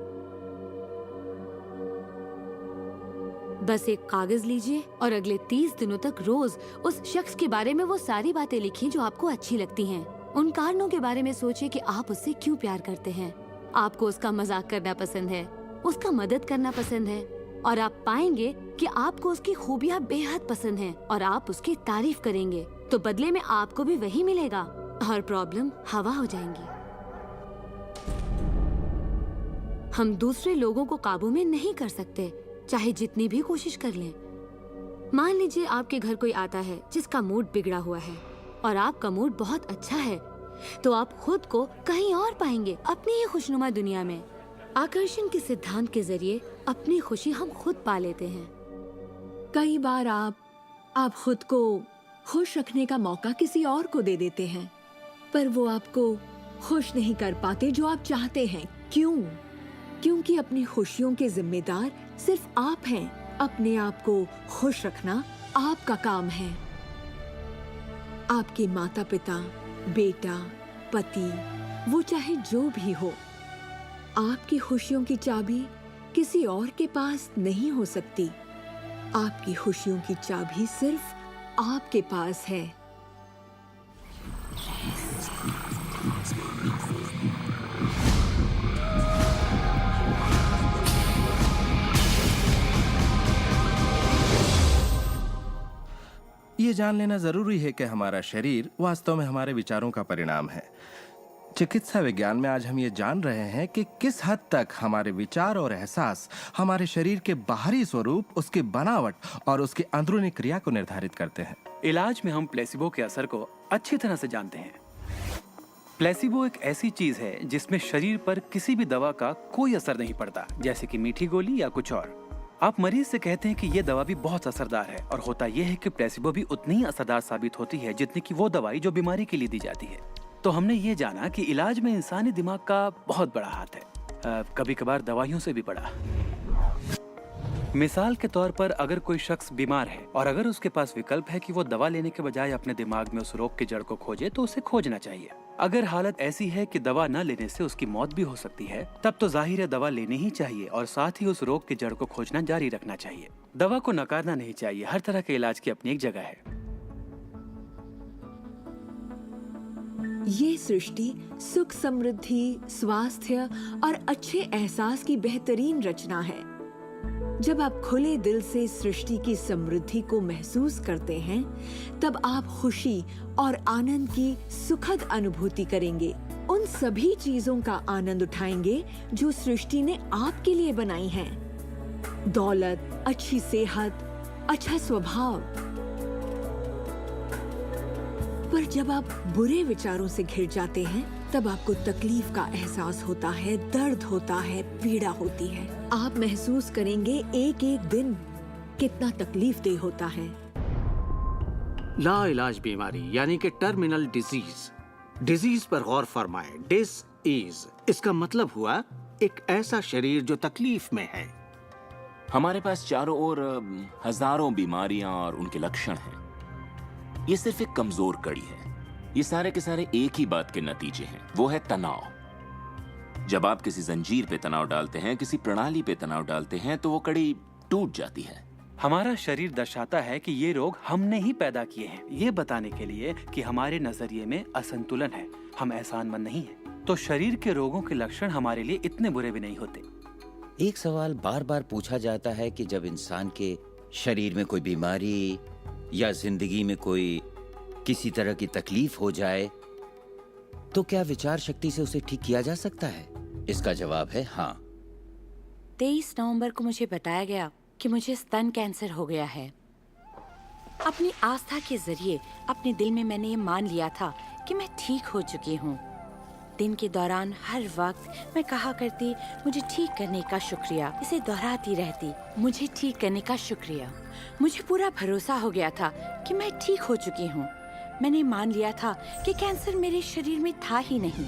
बस एक कागज लीजिए और अगले 30 दिनों तक रोज उस शख्स के बारे में वो सारी बातें लिखिए जो आपको अच्छी लगती हैं। उन कारणों के बारे में सोचिए कि आप उससे क्यों प्यार करते हैं। आपको उसका मजाक करना पसंद है, उसका मदद करना पसंद है, और आप पाएंगे कि आपको उसकी खूबियां बेहद पसंद हैं और आप उसकी तारीफ करेंगे तो बदले में आपको भी वही मिलेगा और प्रॉब्लम हवा हो जाएंगी। हम दूसरे लोगों को काबू में नहीं कर सकते, चाहे जितनी भी कोशिश कर लें। मान लीजिए आपके घर कोई आता है जिसका मूड बिगड़ा हुआ है और आपका मूड बहुत अच्छा है, तो आप खुद को कहीं और पाएंगे, अपनी ही खुशनुमा दुनिया में। आकर्षण के सिद्धांत के जरिए अपनी खुशी हम खुद पा लेते हैं। कई बार आप खुद को खुश रखने का मौका किसी और को दे देते हैं, पर वो आपको खुश नहीं कर पाते जो आप चाहते हैं। क्यों? क्योंकि अपनी खुशियों के जिम्मेदार सिर्फ आप हैं। अपने आप को खुश रखना आपका काम है। आपके माता पिता, बेटा, पति, वो चाहे जो भी हो, आपकी खुशियों की चाबी किसी और के पास नहीं हो सकती। आपकी खुशियों की चाबी सिर्फ आपके पास है। ये जान लेना जरूरी है कि हमारा शरीर वास्तव में हमारे विचारों का परिणाम है। चिकित्सा विज्ञान में आज हम ये जान रहे हैं कि किस हद तक हमारे विचार और एहसास हमारे शरीर के बाहरी स्वरूप, उसकी बनावट और उसकी अंदरूनी क्रिया को निर्धारित करते हैं। इलाज में हम प्लेसिबो के असर को अच्छी तरह से जानते हैं। प्लेसिबो एक ऐसी चीज है जिसमें शरीर पर किसी भी दवा का कोई असर नहीं पड़ता, जैसे कि मीठी गोली या कुछ और। आप मरीज से कहते हैं कि ये दवा भी बहुत असरदार है, और होता यह है कि प्लेसिबो भी उतनी ही असरदार साबित होती है जितनी कि वो दवाई जो बीमारी के लिए दी जाती है। तो हमने ये जाना कि इलाज में इंसानी दिमाग का बहुत बड़ा हाथ है, कभी कभार दवाइयों से भी बड़ा। मिसाल के तौर पर अगर कोई शख्स बीमार है और अगर उसके पास विकल्प है कि वो दवा लेने के बजाय अपने दिमाग में उस रोग की जड़ को खोजे, तो उसे खोजना चाहिए। अगर हालत ऐसी है कि दवा न लेने से उसकी मौत भी हो सकती है, तब तो जाहिर है दवा लेनी ही चाहिए और साथ ही उस रोग की जड़ को खोजना जारी रखना चाहिए। दवा को नकारना नहीं चाहिए। हर तरह के इलाज की अपनी एक जगह है। ये सृष्टि सुख, समृद्धि, स्वास्थ्य और अच्छे एहसास की बेहतरीन रचना है। जब आप खुले दिल से सृष्टि की समृद्धि को महसूस करते हैं, तब आप खुशी और आनंद की सुखद अनुभूति करेंगे। उन सभी चीजों का आनंद उठाएंगे जो सृष्टि ने आपके लिए बनाई हैं। दौलत, अच्छी सेहत, अच्छा स्वभाव। पर जब आप बुरे विचारों से घिर जाते हैं, तब आपको तकलीफ का एहसास होता है, दर्द होता है, पीड़ा होती है। आप महसूस करेंगे एक एक दिन कितना तकलीफदेह होता है। लाइलाज बीमारी यानी कि टर्मिनल डिजीज पर गौर फरमाएं। डिस इसका मतलब हुआ एक ऐसा शरीर जो तकलीफ में है। हमारे पास चारों ओर हजारों बीमारियां और उनके लक्षण हैं। ये सिर्फ एक कमजोर कड़ी है। ये सारे के सारे एक ही बात के नतीजे हैं, वो है तनाव। जब आप किसी जंजीर पे तनाव डालते हैं, किसी प्रणाली पे तनाव डालते हैं, तो वो कड़ी टूट जाती है। हमारा शरीर दर्शाता है कि ये रोग हमने ही पैदा किए हैं, ये बताने के लिए कि हमारे नजरिए में असंतुलन है, हम एहसानमंद नहीं हैं। तो शरीर के रोगों के लक्षण हमारे लिए इतने बुरे भी नहीं होते। एक सवाल बार बार पूछा जाता है कि जब इंसान के शरीर में कोई बीमारी या जिंदगी में कोई किसी तरह की तकलीफ हो जाए, तो क्या विचार शक्ति से उसे ठीक किया जा सकता है? इसका जवाब है हाँ। 23 नवंबर को मुझे बताया गया कि मुझे स्तन कैंसर हो गया है। अपनी आस्था के जरिए अपने दिल में मैंने ये मान लिया था कि मैं ठीक हो चुकी हूँ। दिन के दौरान हर वक्त मैं कहा करती, मुझे ठीक करने का शुक्रिया। इसे दोहराती रहती, मुझे ठीक करने का शुक्रिया। मुझे पूरा भरोसा हो गया था कि मैं ठीक हो चुकी हूँ। मैंने मान लिया था कि कैंसर मेरे शरीर में था ही नहीं।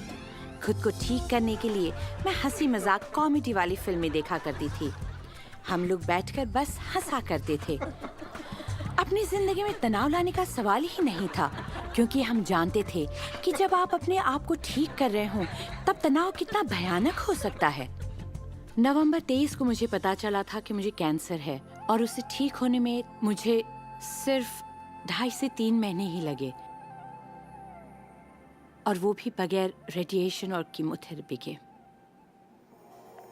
खुद को ठीक करने के लिए मैं हंसी मजाक कॉमेडी वाली फिल्में देखा करती थी। हम लोग बैठकर बस हंसा करते थे। अपनी जिंदगी में तनाव लाने का सवाल ही नहीं था, क्योंकि हम जानते थे कि जब आप अपने आप को ठीक कर रहे हो, तब तनाव कितना भयानक हो सकता है। नवंबर 23 को मुझे पता चला था कि मुझे कैंसर है, और उसे ठीक होने में मुझे सिर्फ 2.5 से 3 महीने ही लगे, और वो भी बगैर रेडिएशन और कीमोथेरेपी के।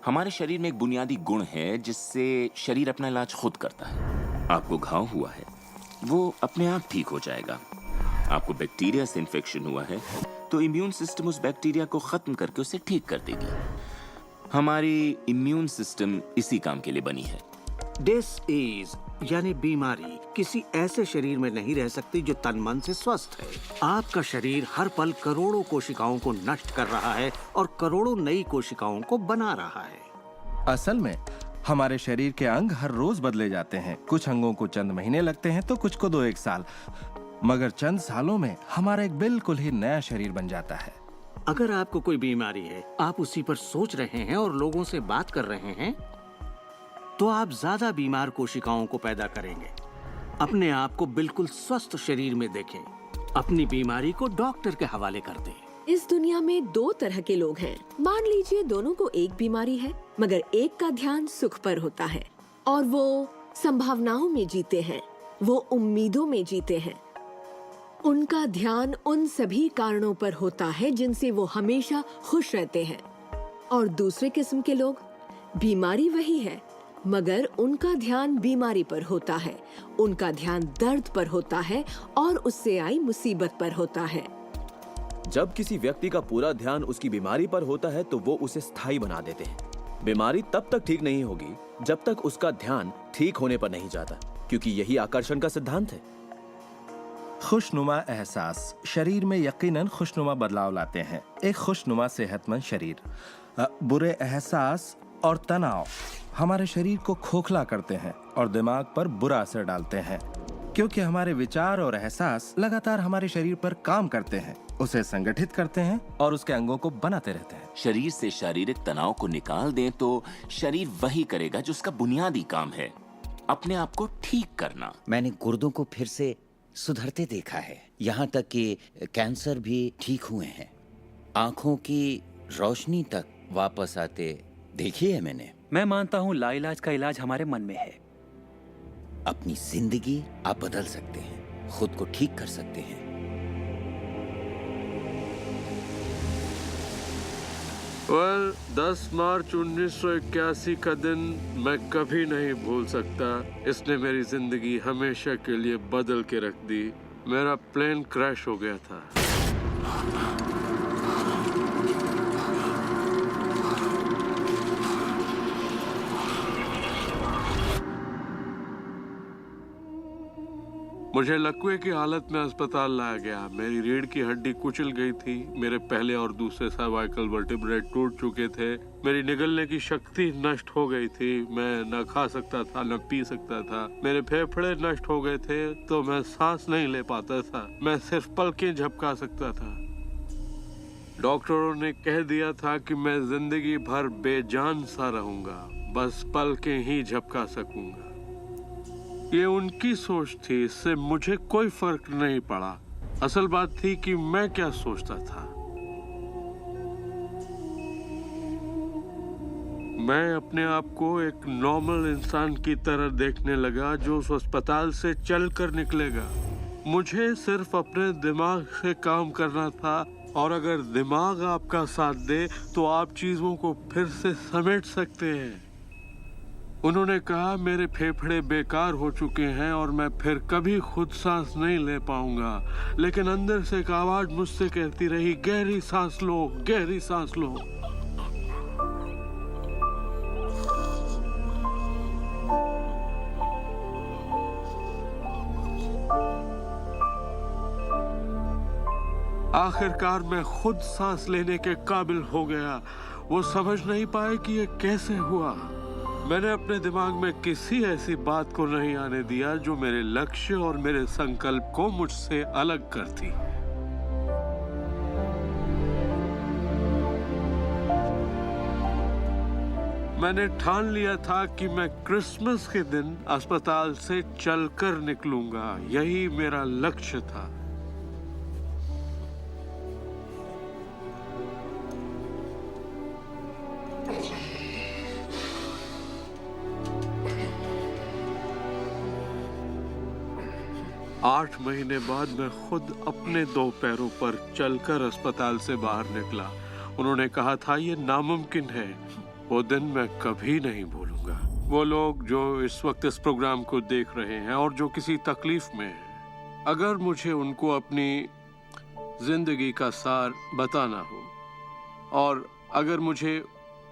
हमारे शरीर में एक बुनियादी गुण है जिससे शरीर अपना इलाज खुद करता है। आपको घाव हुआ है, वो अपने आप ठीक हो जाएगा। आपको बैक्टीरिया से इन्फेक्शन हुआ है, तो इम्यून सिस्टम उस बैक्टीरिया को खत्म करके उसे ठीक कर देगी। हमारी इम्यून सिस्टम इसी काम के लिए बनी है। डिसीज यानी बीमारी किसी ऐसे शरीर में नहीं रह सकती जो तन मन से स्वस्थ है। आपका शरीर हर पल करोड़ों कोशिकाओं को नष्ट कर रहा है और करोड़ों नई कोशिकाओं को बना रहा है। असल में हमारे शरीर के अंग हर रोज बदले जाते हैं। कुछ अंगों को चंद महीने लगते हैं तो कुछ को 2-1 साल, मगर चंद सालों में हमारा एक बिल्कुल ही नया शरीर बन जाता है। अगर आपको कोई बीमारी है, आप उसी पर सोच रहे हैं और लोगों से बात कर रहे हैं, तो आप ज्यादा बीमार कोशिकाओं को पैदा करेंगे। अपने आप को बिल्कुल स्वस्थ शरीर में देखें। अपनी बीमारी को डॉक्टर के हवाले कर दें। इस दुनिया में दो तरह के लोग हैं। मान लीजिए दोनों को एक बीमारी है, मगर एक का ध्यान सुख पर होता है और वो संभावनाओं में जीते हैं, वो उम्मीदों में जीते हैं। उनका ध्यान उन सभी कारणों पर होता है जिनसे वो हमेशा खुश रहते हैं। और दूसरे किस्म के लोग, बीमारी वही है मगर उनका ध्यान बीमारी पर होता है, उनका ध्यान दर्द पर होता है और उससे आई मुसीबत पर होता है। जब किसी व्यक्ति का पूरा ध्यान उसकी बीमारी पर होता है तो वो उसे स्थायी बना देते हैं। बीमारी तब तक ठीक नहीं होगी जब तक उसका ध्यान ठीक होने पर नहीं जाता, क्योंकि यही आकर्षण का सिद्धांत है। खुशनुमा एहसास शरीर में यकीनन खुशनुमा बदलाव लाते हैं। एक खुशनुमा सेहतमंद शरीर। बुरे एहसास और तनाव हमारे शरीर को खोखला करते हैं और दिमाग पर बुरा असर डालते हैं, क्योंकि हमारे विचार और एहसास लगातार हमारे शरीर पर काम करते हैं, उसे संगठित करते हैं और उसके अंगों को बनाते रहते हैं। शरीर से शारीरिक तनाव को निकाल दें तो शरीर वही करेगा जो उसका बुनियादी काम है, अपने आप को ठीक करना। मैंने गुर्दों को फिर से सुधरते देखा है, यहाँ तक कि कैंसर भी ठीक हुए हैं। आंखों की रोशनी तक वापस आते देखी है मैंने। मैं मानता हूँ लाइलाज का इलाज हमारे मन में है। अपनी जिंदगी आप बदल सकते हैं, खुद को ठीक कर सकते हैं। well, 10 मार्च 1981 का दिन मैं कभी नहीं भूल सकता। इसने मेरी जिंदगी हमेशा के लिए बदल के रख दी। मेरा प्लेन क्रैश हो गया था। मुझे लकवे की हालत में अस्पताल लाया गया। मेरी रीढ़ की हड्डी कुचल गई थी। मेरे पहले और दूसरे सर्वाइकल वर्टिब्रे टूट चुके थे। मेरी निगलने की शक्ति नष्ट हो गई थी। मैं न खा सकता था न पी सकता था। मेरे फेफड़े नष्ट हो गए थे तो मैं सांस नहीं ले पाता था। मैं सिर्फ पलकें झपका सकता था। डॉक्टरों ने कह दिया था कि मैं जिंदगी भर बेजान सा रहूंगा, बस पलकें ही झपका सकूंगा। ये उनकी सोच थी, इससे मुझे कोई फर्क नहीं पड़ा। असल बात थी कि मैं क्या सोचता था। मैं अपने आप को एक नॉर्मल इंसान की तरह देखने लगा जो उस अस्पताल से चलकर निकलेगा। मुझे सिर्फ अपने दिमाग से काम करना था, और अगर दिमाग आपका साथ दे तो आप चीजों को फिर से समेट सकते हैं। उन्होंने कहा मेरे फेफड़े बेकार हो चुके हैं और मैं फिर कभी खुद सांस नहीं ले पाऊंगा, लेकिन अंदर से एक आवाज मुझसे कहती रही, गहरी सांस लो, गहरी सांस लो। आखिरकार मैं खुद सांस लेने के काबिल हो गया। वो समझ नहीं पाए कि ये कैसे हुआ। मैंने अपने दिमाग में किसी ऐसी बात को नहीं आने दिया जो मेरे लक्ष्य और मेरे संकल्प को मुझसे अलग करती। मैंने ठान लिया था कि मैं क्रिसमस के दिन अस्पताल से चलकर निकलूंगा। यही मेरा लक्ष्य था। आठ महीने बाद मैं खुद अपने 2 पैरों पर चलकर अस्पताल से बाहर निकला। उन्होंने कहा था ये नामुमकिन है। वो दिन मैं कभी नहीं भूलूंगा। वो लोग जो इस वक्त इस प्रोग्राम को देख रहे हैं और जो किसी तकलीफ में हैं, अगर मुझे उनको अपनी जिंदगी का सार बताना हो और अगर मुझे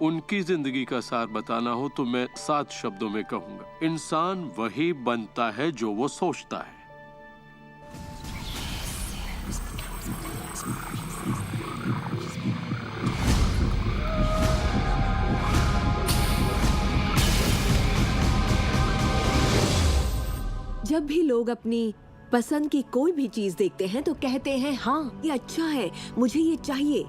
उनकी जिंदगी का सार बताना हो तो मैं 7 शब्दों में कहूंगा, इंसान वही बनता है जो वो सोचता है। जब भी लोग अपनी पसंद की कोई भी चीज देखते हैं तो कहते हैं हाँ ये अच्छा है, मुझे ये चाहिए।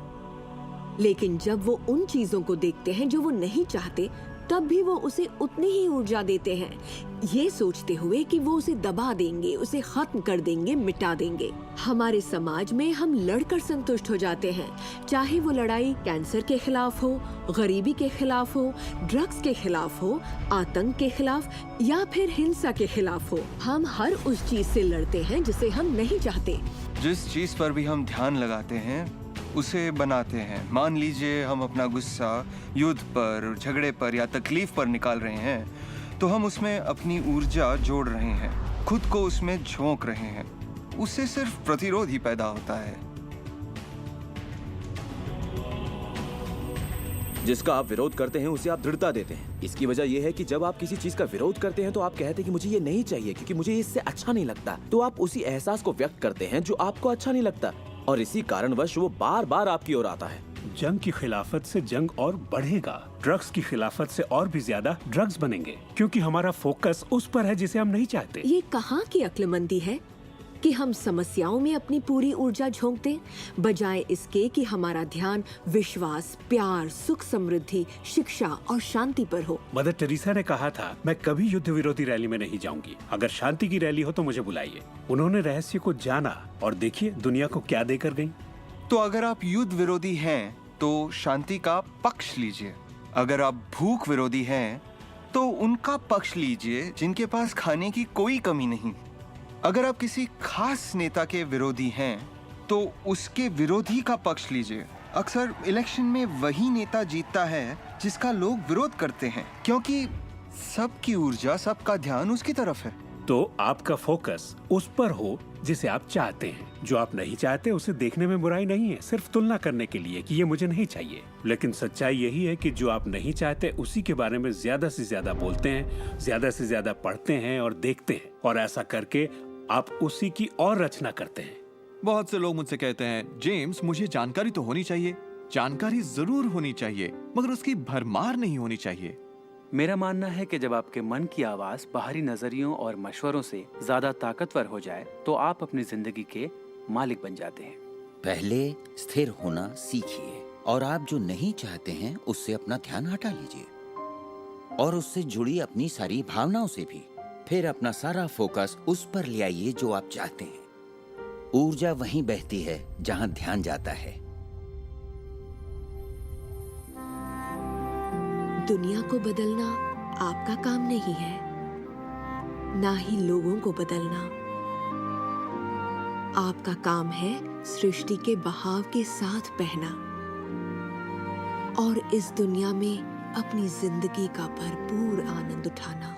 लेकिन जब वो उन चीजों को देखते हैं जो वो नहीं चाहते, तब भी वो उसे उतनी ही ऊर्जा देते हैं, ये सोचते हुए कि वो उसे दबा देंगे, उसे खत्म कर देंगे, मिटा देंगे। हमारे समाज में हम लड़कर संतुष्ट हो जाते हैं, चाहे वो लड़ाई कैंसर के खिलाफ हो, गरीबी के खिलाफ हो, ड्रग्स के खिलाफ हो, आतंक के खिलाफ या फिर हिंसा के खिलाफ हो। हम हर उस चीज से लड़ते हैं जिसे हम नहीं चाहते। जिस चीज पर भी हम ध्यान लगाते हैं उसे बनाते हैं। मान लीजिए हम अपना गुस्सा युद्ध पर, झगड़े पर या तकलीफ पर निकाल रहे हैं, तो हम उसमें अपनी ऊर्जा जोड़ रहे हैं, खुद को उसमें झोंक रहे हैं। उससे सिर्फ प्रतिरोध ही पैदा होता है। जिसका आप विरोध करते हैं उसे आप दृढ़ता देते हैं। इसकी वजह यह है कि जब आप किसी चीज का विरोध करते हैं तो आप कहते हैं कि मुझे ये नहीं चाहिए क्योंकि मुझे इससे अच्छा नहीं लगता, तो आप उसी एहसास को व्यक्त करते हैं जो आपको अच्छा नहीं लगता, और इसी कारणवश वो बार बार आपकी ओर आता है। जंग की खिलाफत से जंग और बढ़ेगा, ड्रग्स की खिलाफत से और भी ज्यादा ड्रग्स बनेंगे, क्योंकि हमारा फोकस उस पर है जिसे हम नहीं चाहते। ये कहाँ की अक्लमंदी है कि हम समस्याओं में अपनी पूरी ऊर्जा झोंक दें, बजाय इसके कि हमारा ध्यान विश्वास, प्यार, सुख, समृद्धि, शिक्षा और शांति पर हो। मदर टेरेसा ने कहा था, मैं कभी युद्ध विरोधी रैली में नहीं जाऊंगी, अगर शांति की रैली हो तो मुझे बुलाइए। उन्होंने रहस्य को जाना और देखिए दुनिया को क्या देकर गई। तो अगर आप युद्ध विरोधी हैं तो शांति का पक्ष लीजिए, अगर आप भूख विरोधी हैं तो उनका पक्ष लीजिए जिनके पास खाने की कोई कमी नहीं। अगर आप किसी खास नेता के विरोधी हैं तो उसके विरोधी का पक्ष लीजिए। अक्सर इलेक्शन में वही नेता जीतता है जिसका लोग विरोध करते हैं, क्योंकि सबकी ऊर्जा, सबका ध्यान उसकी तरफ है। तो आपका फोकस उस पर हो जिसे आप चाहते हैं। जो आप नहीं चाहते उसे देखने में बुराई नहीं है, सिर्फ तुलना करने के लिए कि ये मुझे नहीं चाहिए। लेकिन सच्चाई यही है कि जो आप नहीं चाहते उसी के बारे में ज्यादा से ज्यादा बोलते हैं, ज्यादा से ज्यादा पढ़ते हैं और देखते हैं, और ऐसा करके आप उसी की और रचना करते हैं। बहुत से लोग मुझसे कहते हैं, जेम्स मुझे जानकारी तो होनी चाहिए, जानकारी जरूर होनी चाहिए, मगर उसकी भरमार नहीं होनी चाहिए। मेरा मानना है कि जब आपके मन की आवाज बाहरी नजरियों और मशवरों से ज्यादा ताकतवर हो जाए तो आप अपनी जिंदगी के मालिक बन जाते हैं। पहले स्थिर होना सीखिए और आप जो नहीं चाहते हैं उससे अपना ध्यान हटा लीजिए और उससे जुड़ी अपनी सारी भावनाओं से भी। फिर अपना सारा फोकस उस पर ले आइए जो आप चाहते हैं। ऊर्जा वहीं बहती है जहां ध्यान जाता है। दुनिया को बदलना आपका काम नहीं है, ना ही लोगों को बदलना। आपका काम है सृष्टि के बहाव के साथ बहना और इस दुनिया में अपनी जिंदगी का भरपूर आनंद उठाना।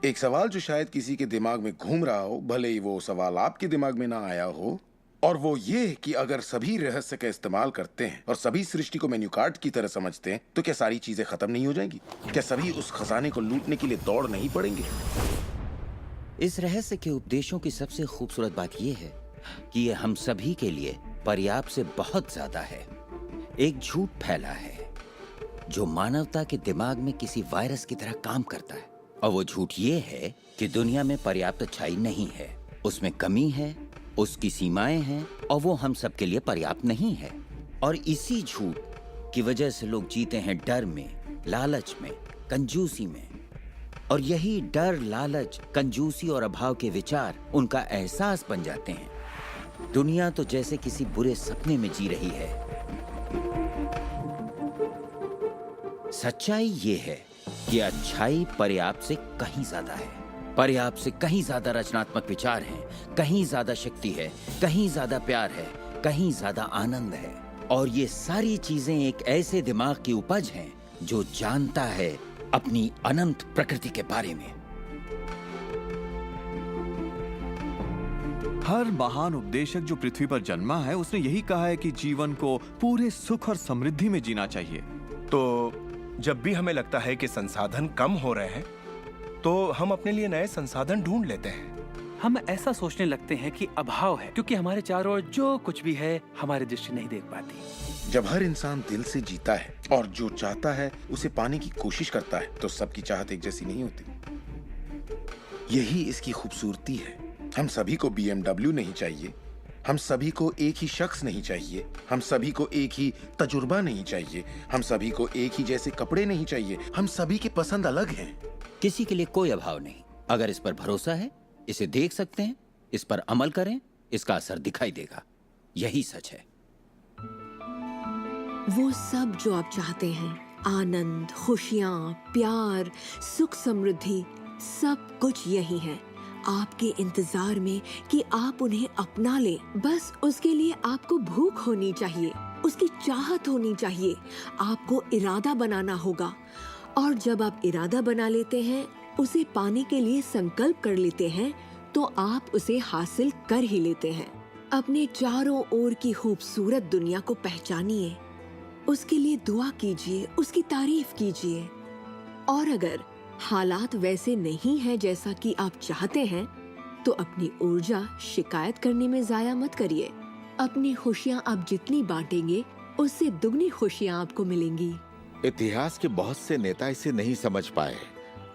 एक सवाल जो शायद किसी के दिमाग में घूम रहा हो, भले ही वो सवाल आपके दिमाग में ना आया हो, और वो ये कि अगर सभी रहस्य का इस्तेमाल करते हैं और सभी सृष्टि को मेन्यू कार्ड की तरह समझते हैं तो क्या सारी चीजें खत्म नहीं हो जाएंगी? क्या सभी उस खजाने को लूटने के लिए दौड़ नहीं पड़ेंगे? इस रहस्य के उपदेशों की सबसे खूबसूरत बात यह है कि ये हम सभी के लिए पर्याप्त से बहुत ज्यादा है। एक झूठ फैला है जो मानवता के दिमाग में किसी वायरस की तरह काम करता है, और वो झूठ ये है कि दुनिया में पर्याप्त अच्छाई नहीं है, उसमें कमी है, उसकी सीमाएं हैं और वो हम सब के लिए पर्याप्त नहीं है। और इसी झूठ की वजह से लोग जीते हैं डर में, लालच में, कंजूसी में। और यही डर, लालच, कंजूसी और अभाव के विचार उनका एहसास बन जाते हैं। दुनिया तो जैसे किसी बुरे सपने में जी रही है। सच्चाई ये है कि अच्छाई पर्याप्त से कहीं ज्यादा है। पर्याप्त से कहीं ज्यादा रचनात्मक विचार हैं, कहीं ज्यादा शक्ति है, कहीं ज्यादा प्यार है, कहीं ज्यादा आनंद है। और ये सारी चीजें एक ऐसे दिमाग की उपज हैं जो जानता है अपनी अनंत प्रकृति के बारे में। हर महान उपदेशक जो पृथ्वी पर जन्मा है उसने यही कहा है कि जीवन को पूरे सुख और समृद्धि में जीना चाहिए। तो जब भी हमें लगता है कि संसाधन कम हो रहे हैं तो हम अपने लिए नए संसाधन ढूंढ लेते हैं। हम ऐसा सोचने लगते हैं कि अभाव है क्योंकि हमारे चारों ओर जो कुछ भी है हमारी दृष्टि नहीं देख पाती। जब हर इंसान दिल से जीता है और जो चाहता है उसे पाने की कोशिश करता है तो सबकी चाहत एक जैसी नहीं होती। यही इसकी खूबसूरती है। हम सभी को BMW नहीं चाहिए, हम सभी को एक ही शख्स नहीं चाहिए, हम सभी को एक ही तजुर्बा नहीं चाहिए, हम सभी को एक ही जैसे कपड़े नहीं चाहिए, हम सभी की पसंद अलग हैं। किसी के लिए कोई अभाव नहीं। अगर इस पर भरोसा है, इसे देख सकते हैं, इस पर अमल करें, इसका असर दिखाई देगा। यही सच है। वो सब जो आप चाहते हैं, आनंद, खुशियाँ, प्यार, सुख, समृद्धि, सब कुछ यही है, आपके इंतजार में कि आप उन्हें अपना लें। बस उसके लिए आपको भूख होनी चाहिए, उसकी चाहत होनी चाहिए, आपको इरादा बनाना होगा। और जब आप इरादा बना लेते हैं, उसे पाने के लिए संकल्प कर लेते हैं, तो आप उसे हासिल कर ही लेते हैं। अपने चारों ओर की खूबसूरत दुनिया को पहचानिए, उसके लिए दुआ कीजिए, उसकी तारीफ कीजिए। और अगर हालात वैसे नहीं है जैसा कि आप चाहते हैं, तो अपनी ऊर्जा शिकायत करने में जाया मत करिए। अपनी खुशियाँ आप जितनी बांटेंगे, उससे दुगनी खुशियाँ आपको मिलेंगी। इतिहास के बहुत से नेता इसे नहीं समझ पाए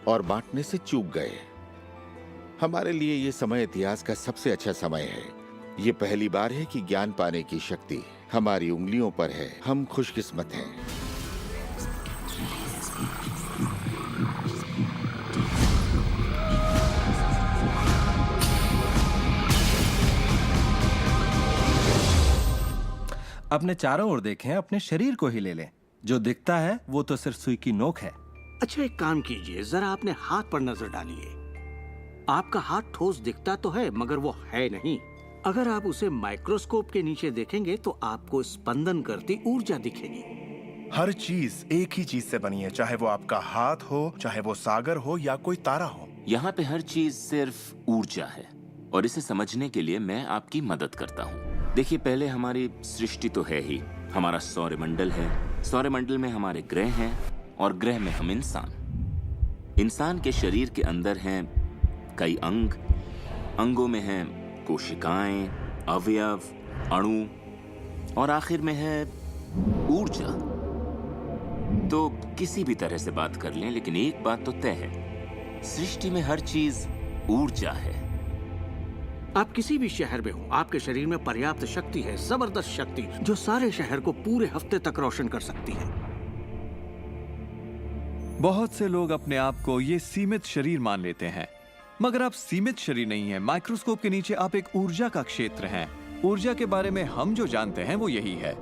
और बांटने से चूक गए। हमारे लिए ये समय इतिहास का सबसे अच्छा समय है। ये पहली बार है कि ज्ञान पाने की शक्ति हमारी उंगलियों पर है। हम खुशकिस्मत हैं। अपने चारों ओर देखें, अपने शरीर को ही ले लें। जो दिखता है वो तो सिर्फ सुई की नोक है। अच्छा, एक काम कीजिए, जरा अपने हाथ पर नजर डालिए। आपका हाथ ठोस दिखता तो है, मगर वो है नहीं। अगर आप उसे माइक्रोस्कोप के नीचे देखेंगे तो आपको स्पंदन करती ऊर्जा दिखेगी। हर चीज एक ही चीज से बनी है, चाहे वो आपका हाथ हो, चाहे वो सागर हो या कोई तारा हो। यहाँ पे हर चीज सिर्फ ऊर्जा है, और इसे समझने के लिए मैं आपकी मदद करता हूँ। देखिए, पहले हमारी सृष्टि तो है ही, हमारा सौरमंडल है, सौरमंडल में हमारे ग्रह हैं, और ग्रह में हम इंसान के शरीर के अंदर हैं कई अंग, अंगों में हैं कोशिकाएं, अवयव, अणु, और आखिर में है ऊर्जा। तो किसी भी तरह से बात कर लें, लेकिन एक बात तो तय है, सृष्टि में हर चीज ऊर्जा है। आप किसी भी शहर में हो, आपके शरीर में पर्याप्त शक्ति है, जबरदस्त शक्ति, जो सारे शहर को पूरे हफ्ते तक रोशन कर सकती है। बहुत से लोग अपने आप को ये सीमित शरीर मान लेते हैं, मगर आप सीमित शरीर नहीं हैं। माइक्रोस्कोप के नीचे आप एक ऊर्जा का क्षेत्र हैं। ऊर्जा के बारे में हम जो जानते हैं वो यही है।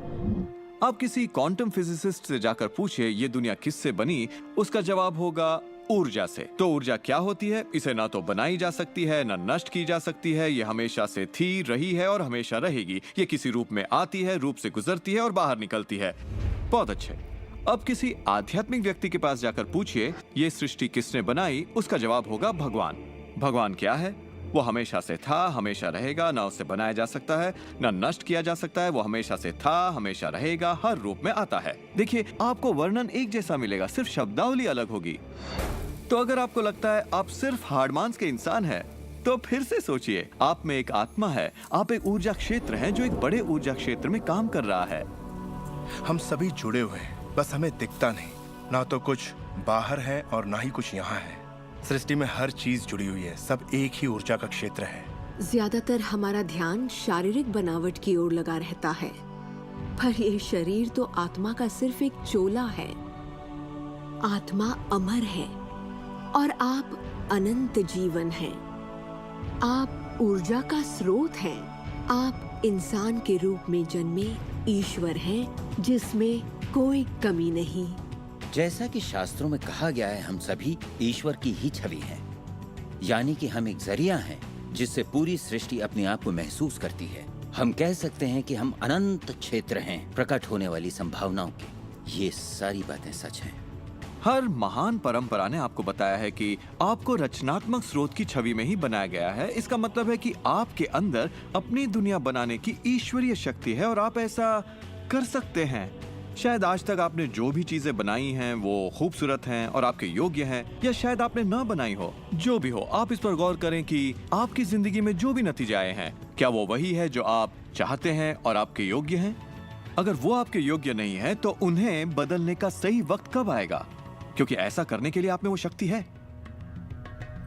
आप किसी क्वांटम फिजिसिस्ट से जाकर पूछिए ये दुनिया किससे बनी, उसका जवाब होगा ऊर्जा से। तो ऊर्जा क्या होती है? इसे ना तो बनाई जा सकती है, ना नष्ट की जा सकती है। ये हमेशा से थी, रही है और हमेशा रहेगी। ये किसी रूप में आती है, रूप से गुजरती है और बाहर निकलती है। बहुत अच्छे। अब किसी आध्यात्मिक व्यक्ति के पास जाकर पूछिए ये सृष्टि किसने बनाई, उसका जवाब होगा भगवान। भगवान क्या है? वो हमेशा से था, हमेशा रहेगा, ना उससे बनाया जा सकता है, ना नष्ट किया जा सकता है। वो हमेशा से था, हमेशा रहेगा, हर रूप में आता है। देखिए, आपको वर्णन एक जैसा मिलेगा, सिर्फ शब्दावली अलग होगी। तो अगर आपको लगता है आप सिर्फ हार्ड मांस के इंसान हैं, तो फिर से सोचिए, आप में एक आत्मा है, आप एक ऊर्जा क्षेत्र हैं जो एक बड़े ऊर्जा क्षेत्र में काम कर रहा है। हम सभी जुड़े हुए हैं, बस हमें दिखता नहीं। ना तो कुछ बाहर है और ना ही कुछ यहाँ है। सृष्टि में हर चीज जुड़ी हुई है, सब एक ही ऊर्जा का क्षेत्र है। ज्यादातर हमारा ध्यान शारीरिक बनावट की ओर लगा रहता है, पर ये शरीर तो आत्मा का सिर्फ एक चोला है। आत्मा अमर है और आप अनंत जीवन हैं। आप ऊर्जा का स्रोत हैं। आप इंसान के रूप में जन्मे ईश्वर हैं, जिसमें कोई कमी नहीं। जैसा कि शास्त्रों में कहा गया है, हम सभी ईश्वर की ही छवि हैं। यानी कि हम एक जरिया हैं जिससे पूरी सृष्टि अपने आप को महसूस करती है। हम कह सकते हैं कि हम अनंत क्षेत्र हैं प्रकट होने वाली संभावनाओं के। ये सारी बातें सच हैं। हर महान परंपरा ने आपको बताया है कि आपको रचनात्मक स्रोत की छवि में ही बनाया गया है। इसका मतलब है कि आपके अंदर अपनी दुनिया बनाने की ईश्वरीय शक्ति है और आप ऐसा कर सकते हैं। शायद आज तक आपने जो भी चीजें बनाई हैं वो खूबसूरत हैं और आपके योग्य हैं, या शायद आपने ना बनाई हो। जो भी हो, आप इस पर गौर करें कि आपकी जिंदगी में जो भी नतीजे आए हैं, क्या वो वही है जो आप चाहते हैं और आपके योग्य हैं? अगर वो आपके योग्य नहीं है तो उन्हें बदलने का सही वक्त कब आएगा? क्योंकि ऐसा करने के लिए आप में वो शक्ति है।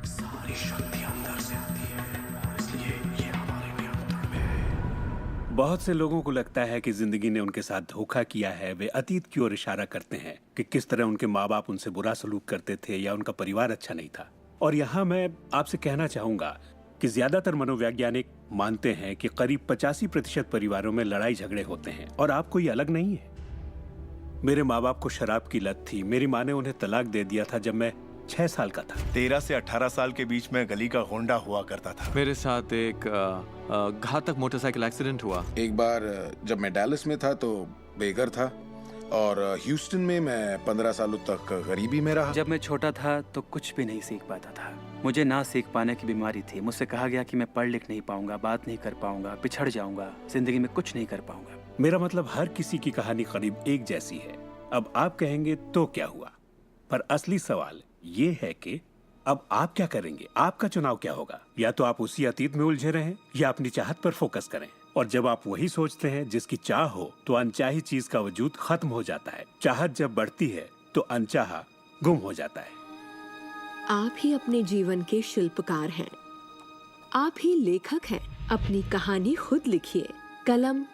सारी शक्ति अंदर से आती है, इसलिए ये हमारे नियंत्रण में है। बहुत से लोगों को लगता है कि जिंदगी ने उनके साथ धोखा किया है। वे अतीत की ओर इशारा करते हैं कि किस तरह उनके माँ बाप उनसे बुरा सलूक करते थे या उनका परिवार अच्छा नहीं था। और यहाँ मैं आपसे कहना चाहूंगा कि ज्यादातर मनोवैज्ञानिक मानते हैं कि करीब 85% परिवारों में लड़ाई झगड़े होते हैं और आप कोई अलग नहीं है। मेरे माँ बाप को शराब की लत थी। मेरी माँ ने उन्हें तलाक दे दिया था जब मैं 6 साल का था। 13 से 18 साल के बीच में गली का होंडा हुआ करता था। मेरे साथ एक घातक मोटरसाइकिल एक्सीडेंट हुआ। एक बार जब मैं डैलस में था तो बेघर था और ह्यूस्टन में मैं 15 सालों तक गरीबी में रहा। जब मैं छोटा था तो कुछ भी नहीं सीख पाता था। मुझे ना सीख पाने की बीमारी थी। मुझसे कहा गया कि मैं पढ़ लिख नहीं पाऊंगा, बात नहीं कर पाऊंगा, पिछड़ जाऊंगा, जिंदगी में कुछ नहीं कर पाऊंगा। मेरा मतलब हर किसी की कहानी करीब एक जैसी है। अब आप कहेंगे तो क्या हुआ, पर असली सवाल ये है कि अब आप क्या करेंगे? आपका चुनाव क्या होगा? या तो आप उसी अतीत में उलझे रहें या अपनी चाहत पर फोकस करें। और जब आप वही सोचते हैं जिसकी चाह हो तो अनचाही चीज का वजूद खत्म हो जाता है। चाहत जब बढ़ती है तो अनचाहा गुम हो जाता है। आप ही अपने जीवन के शिल्पकार हैं, आप ही लेखक हैं। अपनी कहानी खुद लिखिए। कलम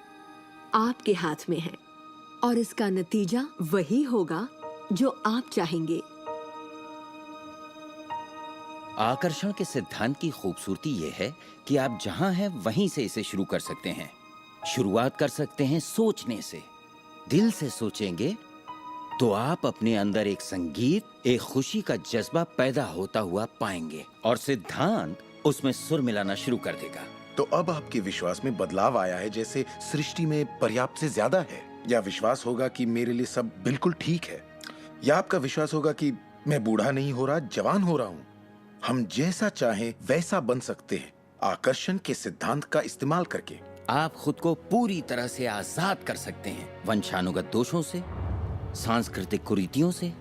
आपके हाथ में है और इसका नतीजा वही होगा जो आप चाहेंगे। आकर्षण के सिद्धांत की खूबसूरती यह है कि आप जहां हैं वहीं से इसे शुरू कर सकते हैं। शुरुआत कर सकते हैं सोचने से। दिल से सोचेंगे तो आप अपने अंदर एक संगीत, एक खुशी का जज्बा पैदा होता हुआ पाएंगे और सिद्धांत उसमें सुर मिलाना शुरू कर देगा। तो अब आपके विश्वास में बदलाव आया है, जैसे सृष्टि में पर्याप्त से ज्यादा है, या विश्वास होगा कि मेरे लिए सब बिल्कुल ठीक है, या आपका विश्वास होगा कि मैं बूढ़ा नहीं हो रहा, जवान हो रहा हूँ। हम जैसा चाहें वैसा बन सकते हैं आकर्षण के सिद्धांत का इस्तेमाल करके। आप खुद को पूरी तरह से आजाद कर सकते हैं वंशानुगत दोषों से, सांस्कृतिक कुरीतियों से,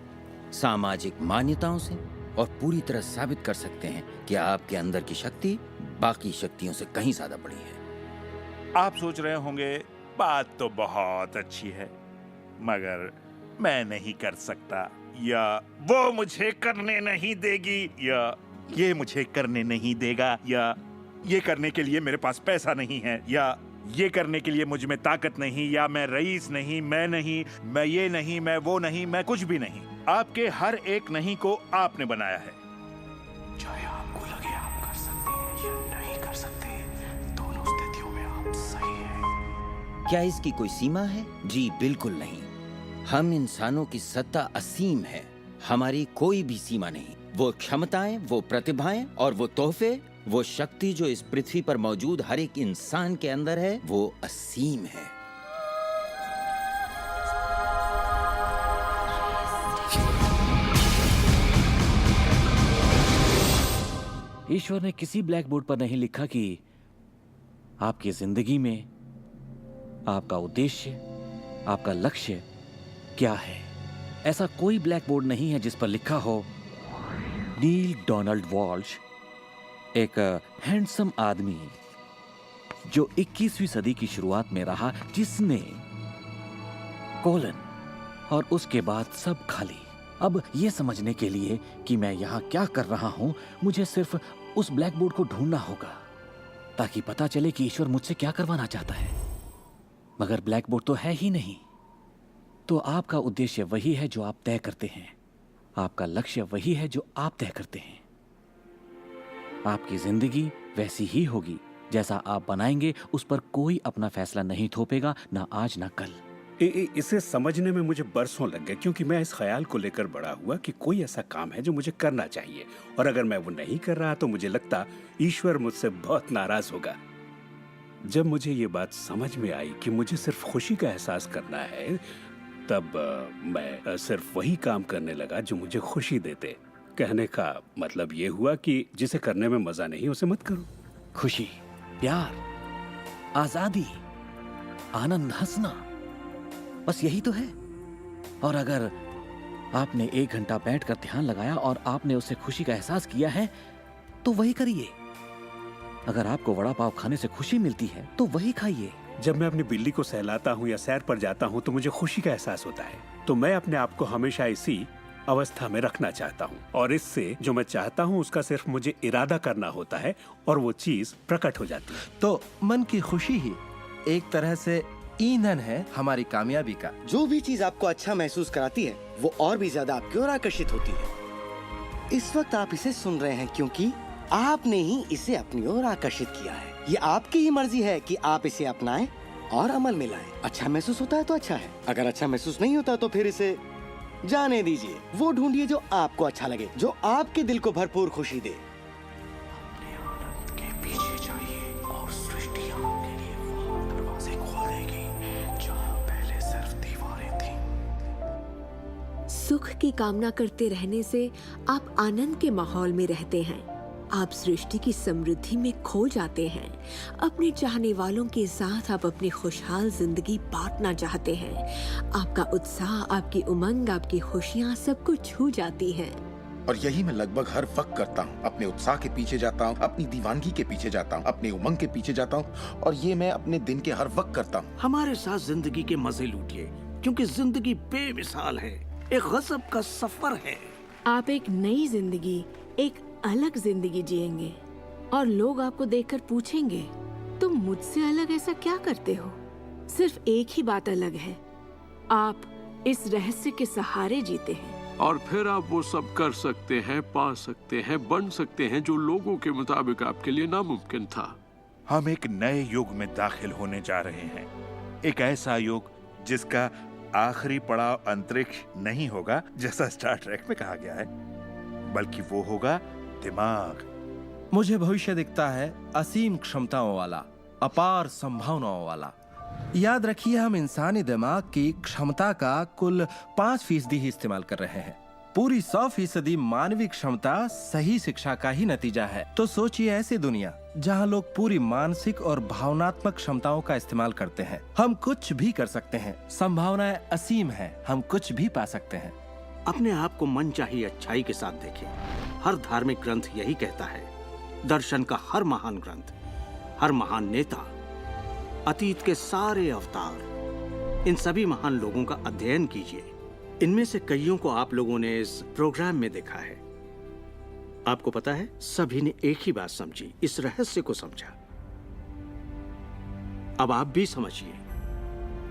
सामाजिक मान्यताओं से, और पूरी तरह साबित कर सकते हैं कि आपके अंदर की शक्ति बाकी शक्तियों से कहीं ज्यादा बड़ी है। आप सोच रहे होंगे बात तो बहुत अच्छी है मगर मैं नहीं कर सकता, या वो मुझे करने नहीं देगी, या ये मुझे करने नहीं देगा, या ये करने के लिए मेरे पास पैसा नहीं है, या ये करने के लिए मुझ में ताकत नहीं, या मैं रईस नहीं, मैं नहीं, मैं ये नहीं, मैं वो नहीं, मैं कुछ भी नहीं। आपके हर एक नहीं को आपने बनाया है। चाहे आपको लगे आप कर सकते हैं या नहीं कर सकते, दोनों स्थितियों में आप सही हैं। क्या इसकी कोई सीमा है? जी बिल्कुल नहीं। हम इंसानों की सत्ता असीम है। हमारी कोई भी सीमा नहीं। वो क्षमताएं, वो प्रतिभाएं और वो तोहफे, वो शक्ति जो इस पृथ्वी पर मौजूद हर एक इंसान के अंदर है, वो असीम है। ईश्वर ने किसी ब्लैक बोर्ड पर नहीं लिखा कि आपकी जिंदगी में आपका उद्देश्य, आपका लक्ष्य क्या है। ऐसा कोई ब्लैक बोर्ड नहीं है जिस पर लिखा हो नील डोनाल्ड वॉल्श, एक हैंडसम आदमी जो 21वीं सदी की शुरुआत में रहा, जिसने कोलन और उसके बाद सब खाली। अब ये समझने के लिए कि मैं यहाँ क्या कर रहा हूँ, मुझे सिर्फ उस ब्लैक बोर्ड को ढूंढना होगा ताकि पता चले कि ईश्वर मुझसे क्या करवाना चाहता है। मगर ब्लैक बोर्ड तो है ही नहीं। तो आपका उद्देश्य वही है जो आप तय करते हैं, आपका लक्ष्य वही है जो आप तय करते हैं। आपकी जिंदगी वैसी ही होगी जैसा आप बनाएंगे। उस पर कोई अपना फैसला नहीं थोपेगा, ना आज ना कल। इसे समझने में मुझे बरसों लग गए, क्योंकि मैं इस ख्याल को लेकर बड़ा हुआ कि कोई ऐसा काम है जो मुझे करना चाहिए, और अगर मैं वो नहीं कर रहा तो मुझे लगता ईश्वर मुझसे बहुत नाराज होगा। जब मुझे ये बात समझ में आई कि मुझे सिर्फ खुशी का एहसास करना है, तब मैं सिर्फ वही काम करने लगा जो मुझे खुशी देते। कहने का मतलब ये हुआ कि जिसे करने में मजा नहीं उसे मत करो। खुशी, प्यार, आजादी, आनंद, हंसना, बस यही तो है। और अगर आपने 1 घंटा बैठकर ध्यान लगाया और आपने उससे खुशी का एहसास किया है तो वही करिए। अगर आपको वड़ा पाव खाने से खुशी मिलती है तो वही खाइए। जब मैं अपनी बिल्ली को सहलाता हूँ या सैर पर जाता हूँ तो मुझे खुशी का एहसास होता है। तो मैं अपने आप को हमेशा इसी अवस्था में रखना चाहता हूँ, और इससे जो मैं चाहता हूँ उसका सिर्फ मुझे इरादा करना होता है और वो चीज प्रकट हो जाती है। तो मन की खुशी ही एक तरह से ईंधन है हमारी कामयाबी का। जो भी चीज आपको अच्छा महसूस कराती है वो और भी ज्यादा आपकी ओर आकर्षित होती है। इस वक्त आप इसे सुन रहे हैं क्योंकि आपने ही इसे अपनी ओर आकर्षित किया है। ये आपकी ही मर्जी है कि आप इसे अपनाएं और अमल में लाएं। अच्छा महसूस होता है तो अच्छा है, अगर अच्छा महसूस नहीं होता तो फिर इसे जाने दीजिए। वो ढूंढिए जो आपको अच्छा लगे, जो आपके दिल को भरपूर खुशी दे। अपने आनंद के पीछे जाइए और सृष्टि आपके लिए वो दरवाजे खोल देगी जहाँ पहले सिर्फ दीवारें थीं। सुख की कामना करते रहने से आप आनंद के माहौल में रहते हैं। आप सृष्टि की समृद्धि में खो जाते हैं। अपने चाहने वालों के साथ आप अपनी खुशहाल जिंदगी बांटना चाहते हैं। आपका उत्साह, आपकी उमंग, आपकी खुशियाँ सब कुछ छू जाती हैं। और यही मैं लगभग हर वक्त करता हूँ। अपने उत्साह के पीछे जाता हूँ, अपनी दीवानगी के पीछे जाता हूँ, अपनी उमंग के पीछे जाता हूँ, और ये मैं अपने दिन के हर वक्त करता हूँ। हमारे साथ जिंदगी के मजे लूटिए, क्योंकि जिंदगी बेमिसाल है, एक गजब का सफर है। आप एक नई जिंदगी, एक अलग जिंदगी जिएंगे और लोग आपको देखकर पूछेंगे, तुम मुझसे अलग ऐसा क्या करते हो? सिर्फ एक ही बात अलग है, आप इस रहस्य के सहारे जीते हैं। और फिर आप वो सब कर सकते हैं, पा सकते हैं, बन सकते हैं जो लोगों के मुताबिक आपके लिए नामुमकिन था। हम एक नए युग में दाखिल होने जा रहे हैं, एक ऐसा युग जिसका आखिरी पड़ाव अंतरिक्ष नहीं होगा जैसा स्टार ट्रेक में कहा गया है, बल्कि वो होगा दिमाग। मुझे भविष्य दिखता है असीम क्षमताओं वाला, अपार संभावनाओं वाला। याद रखिए, हम इंसानी दिमाग की क्षमता का कुल 5% ही इस्तेमाल कर रहे हैं। पूरी 100% मानवीय क्षमता सही शिक्षा का ही नतीजा है। तो सोचिए ऐसी दुनिया जहां लोग पूरी मानसिक और भावनात्मक क्षमताओं का इस्तेमाल करते हैं। हम कुछ भी कर सकते हैं, संभावनाएं असीम हैं, हम कुछ भी पा सकते हैं। अपने आप को मनचाही अच्छाई के साथ देखें। हर धार्मिक ग्रंथ यही कहता है। दर्शन का हर महान ग्रंथ, हर महान नेता, अतीत के सारे अवतार, इन सभी महान लोगों का अध्ययन कीजिए। इनमें से कईयों को आप लोगों ने इस प्रोग्राम में देखा है। आपको पता है, सभी ने एक ही बात समझी, इस रहस्य को समझा। अब आप भी समझिए।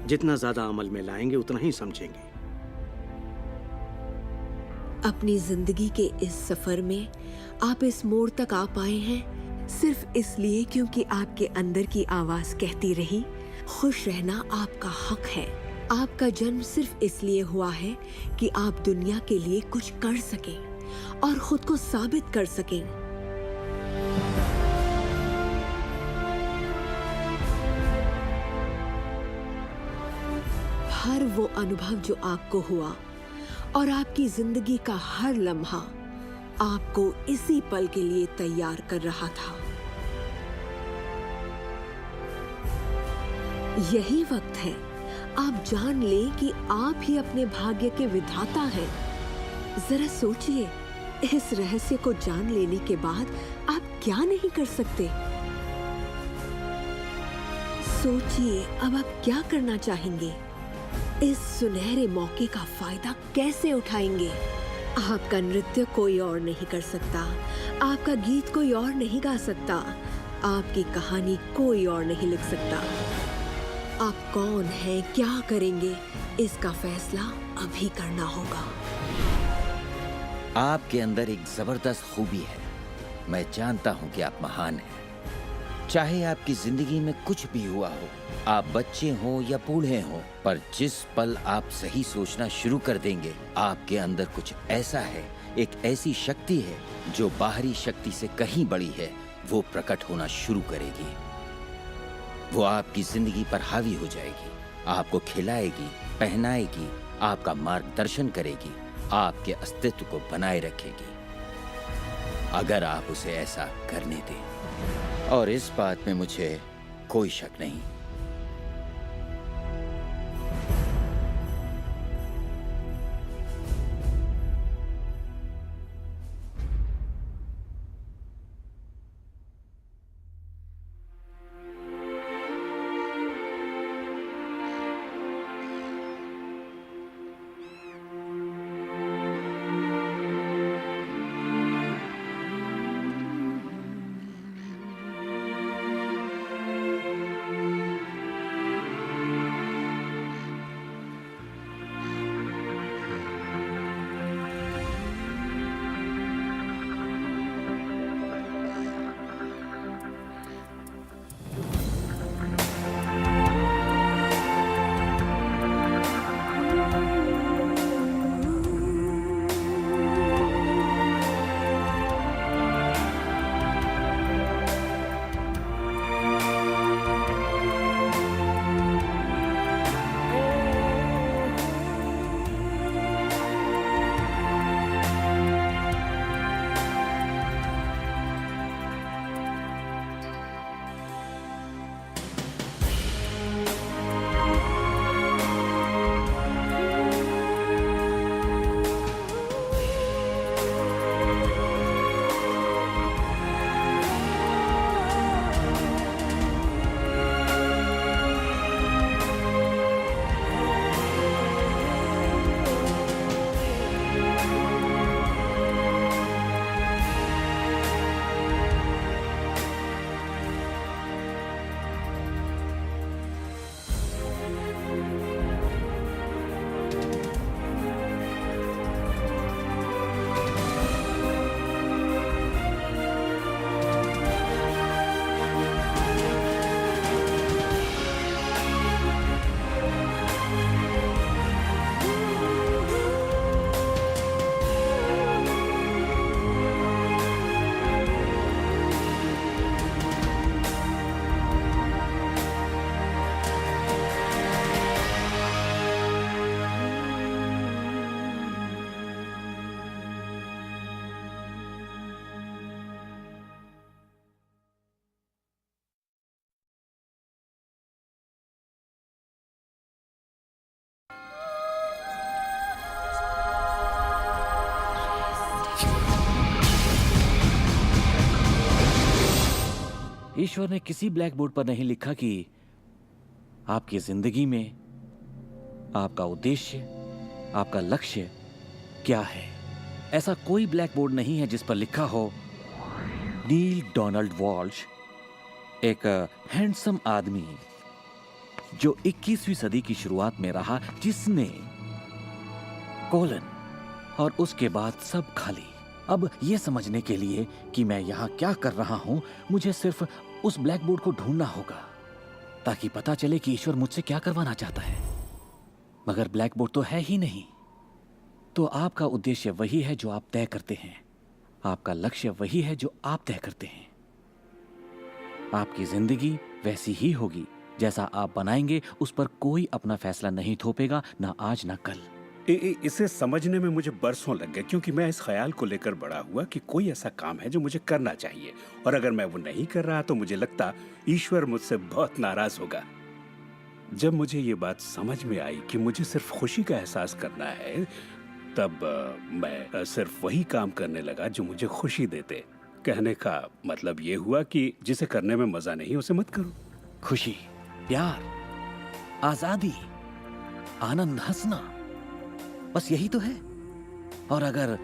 जितना ज्यादा अमल में लाएंगे उतना ही समझेंगे। अपनी जिंदगी के इस सफर में आप इस मोड़ तक आ पाए हैं सिर्फ इसलिए क्योंकि आपके अंदर की आवाज कहती रही, खुश रहना आपका हक है। आपका जन्म सिर्फ इसलिए हुआ है कि आप दुनिया के लिए कुछ कर सकें और खुद को साबित कर सकें। हर वो अनुभव जो आपको हुआ और आपकी जिंदगी का हर लम्हा आपको इसी पल के लिए तैयार कर रहा था। यही वक्त है आप जान लें कि आप ही अपने भाग्य के विधाता हैं। जरा सोचिए, इस रहस्य को जान लेने के बाद आप क्या नहीं कर सकते? सोचिए, अब आप क्या करना चाहेंगे? इस सुनहरे मौके का फायदा कैसे उठाएंगे? आपका नृत्य कोई और नहीं कर सकता, आपका गीत कोई और नहीं गा सकता, आपकी कहानी कोई और नहीं लिख सकता। आप कौन हैं, क्या करेंगे, इसका फैसला अभी करना होगा। आपके अंदर एक जबरदस्त खूबी है। मैं जानता हूं कि आप महान हैं। चाहे आपकी जिंदगी में कुछ भी हुआ हो, आप बच्चे हो या बूढ़े हो, पर जिस पल आप सही सोचना शुरू कर देंगे, आपके अंदर कुछ ऐसा है, एक ऐसी शक्ति है जो बाहरी शक्ति से कहीं बड़ी है, वो प्रकट होना शुरू करेगी। वो आपकी जिंदगी पर हावी हो जाएगी, आपको खिलाएगी, पहनाएगी, आपका मार्गदर्शन करेगी, आपके अस्तित्व को बनाए रखेगी, अगर आप उसे ऐसा करने दें। और इस बात में मुझे कोई शक नहीं। ईश्वर ने किसी ब्लैक बोर्ड पर नहीं लिखा कि आपकी जिंदगी में आपका उद्देश्य, आपका लक्ष्य क्या है। ऐसा कोई ब्लैक बोर्ड नहीं है जिस पर लिखा हो नील डोनाल्ड वॉल्श, एक हैंडसम आदमी जो 21वीं सदी की शुरुआत में रहा, जिसने कोलन और उसके बाद सब खाली। अब यह समझने के लिए कि मैं यहां क्या कर रहा हूं, मुझे सिर्फ उस ब्लैक बोर्ड को ढूंढना होगा ताकि पता चले कि ईश्वर मुझसे क्या करवाना चाहता है। मगर ब्लैक बोर्ड तो है ही नहीं। तो आपका उद्देश्य वही है जो आप तय करते हैं, आपका लक्ष्य वही है जो आप तय करते हैं। आपकी जिंदगी वैसी ही होगी जैसा आप बनाएंगे। उस पर कोई अपना फैसला नहीं थोपेगा, ना आज ना कल। इसे समझने में मुझे बरसों लग गए, क्योंकि मैं इस ख्याल को लेकर बड़ा हुआ कि कोई ऐसा काम है जो मुझे करना चाहिए, और अगर मैं वो नहीं कर रहा तो मुझे लगता ईश्वर मुझसे बहुत नाराज होगा। जब मुझे ये बात समझ में आई कि मुझे सिर्फ खुशी का एहसास करना है, तब मैं सिर्फ वही काम करने लगा जो मुझे खुशी देते। कहने का मतलब ये हुआ कि जिसे करने में मजा नहीं उसे मत करो। खुशी, प्यार, आजादी, आनंद, हंसना, बस यही तो है। और अगर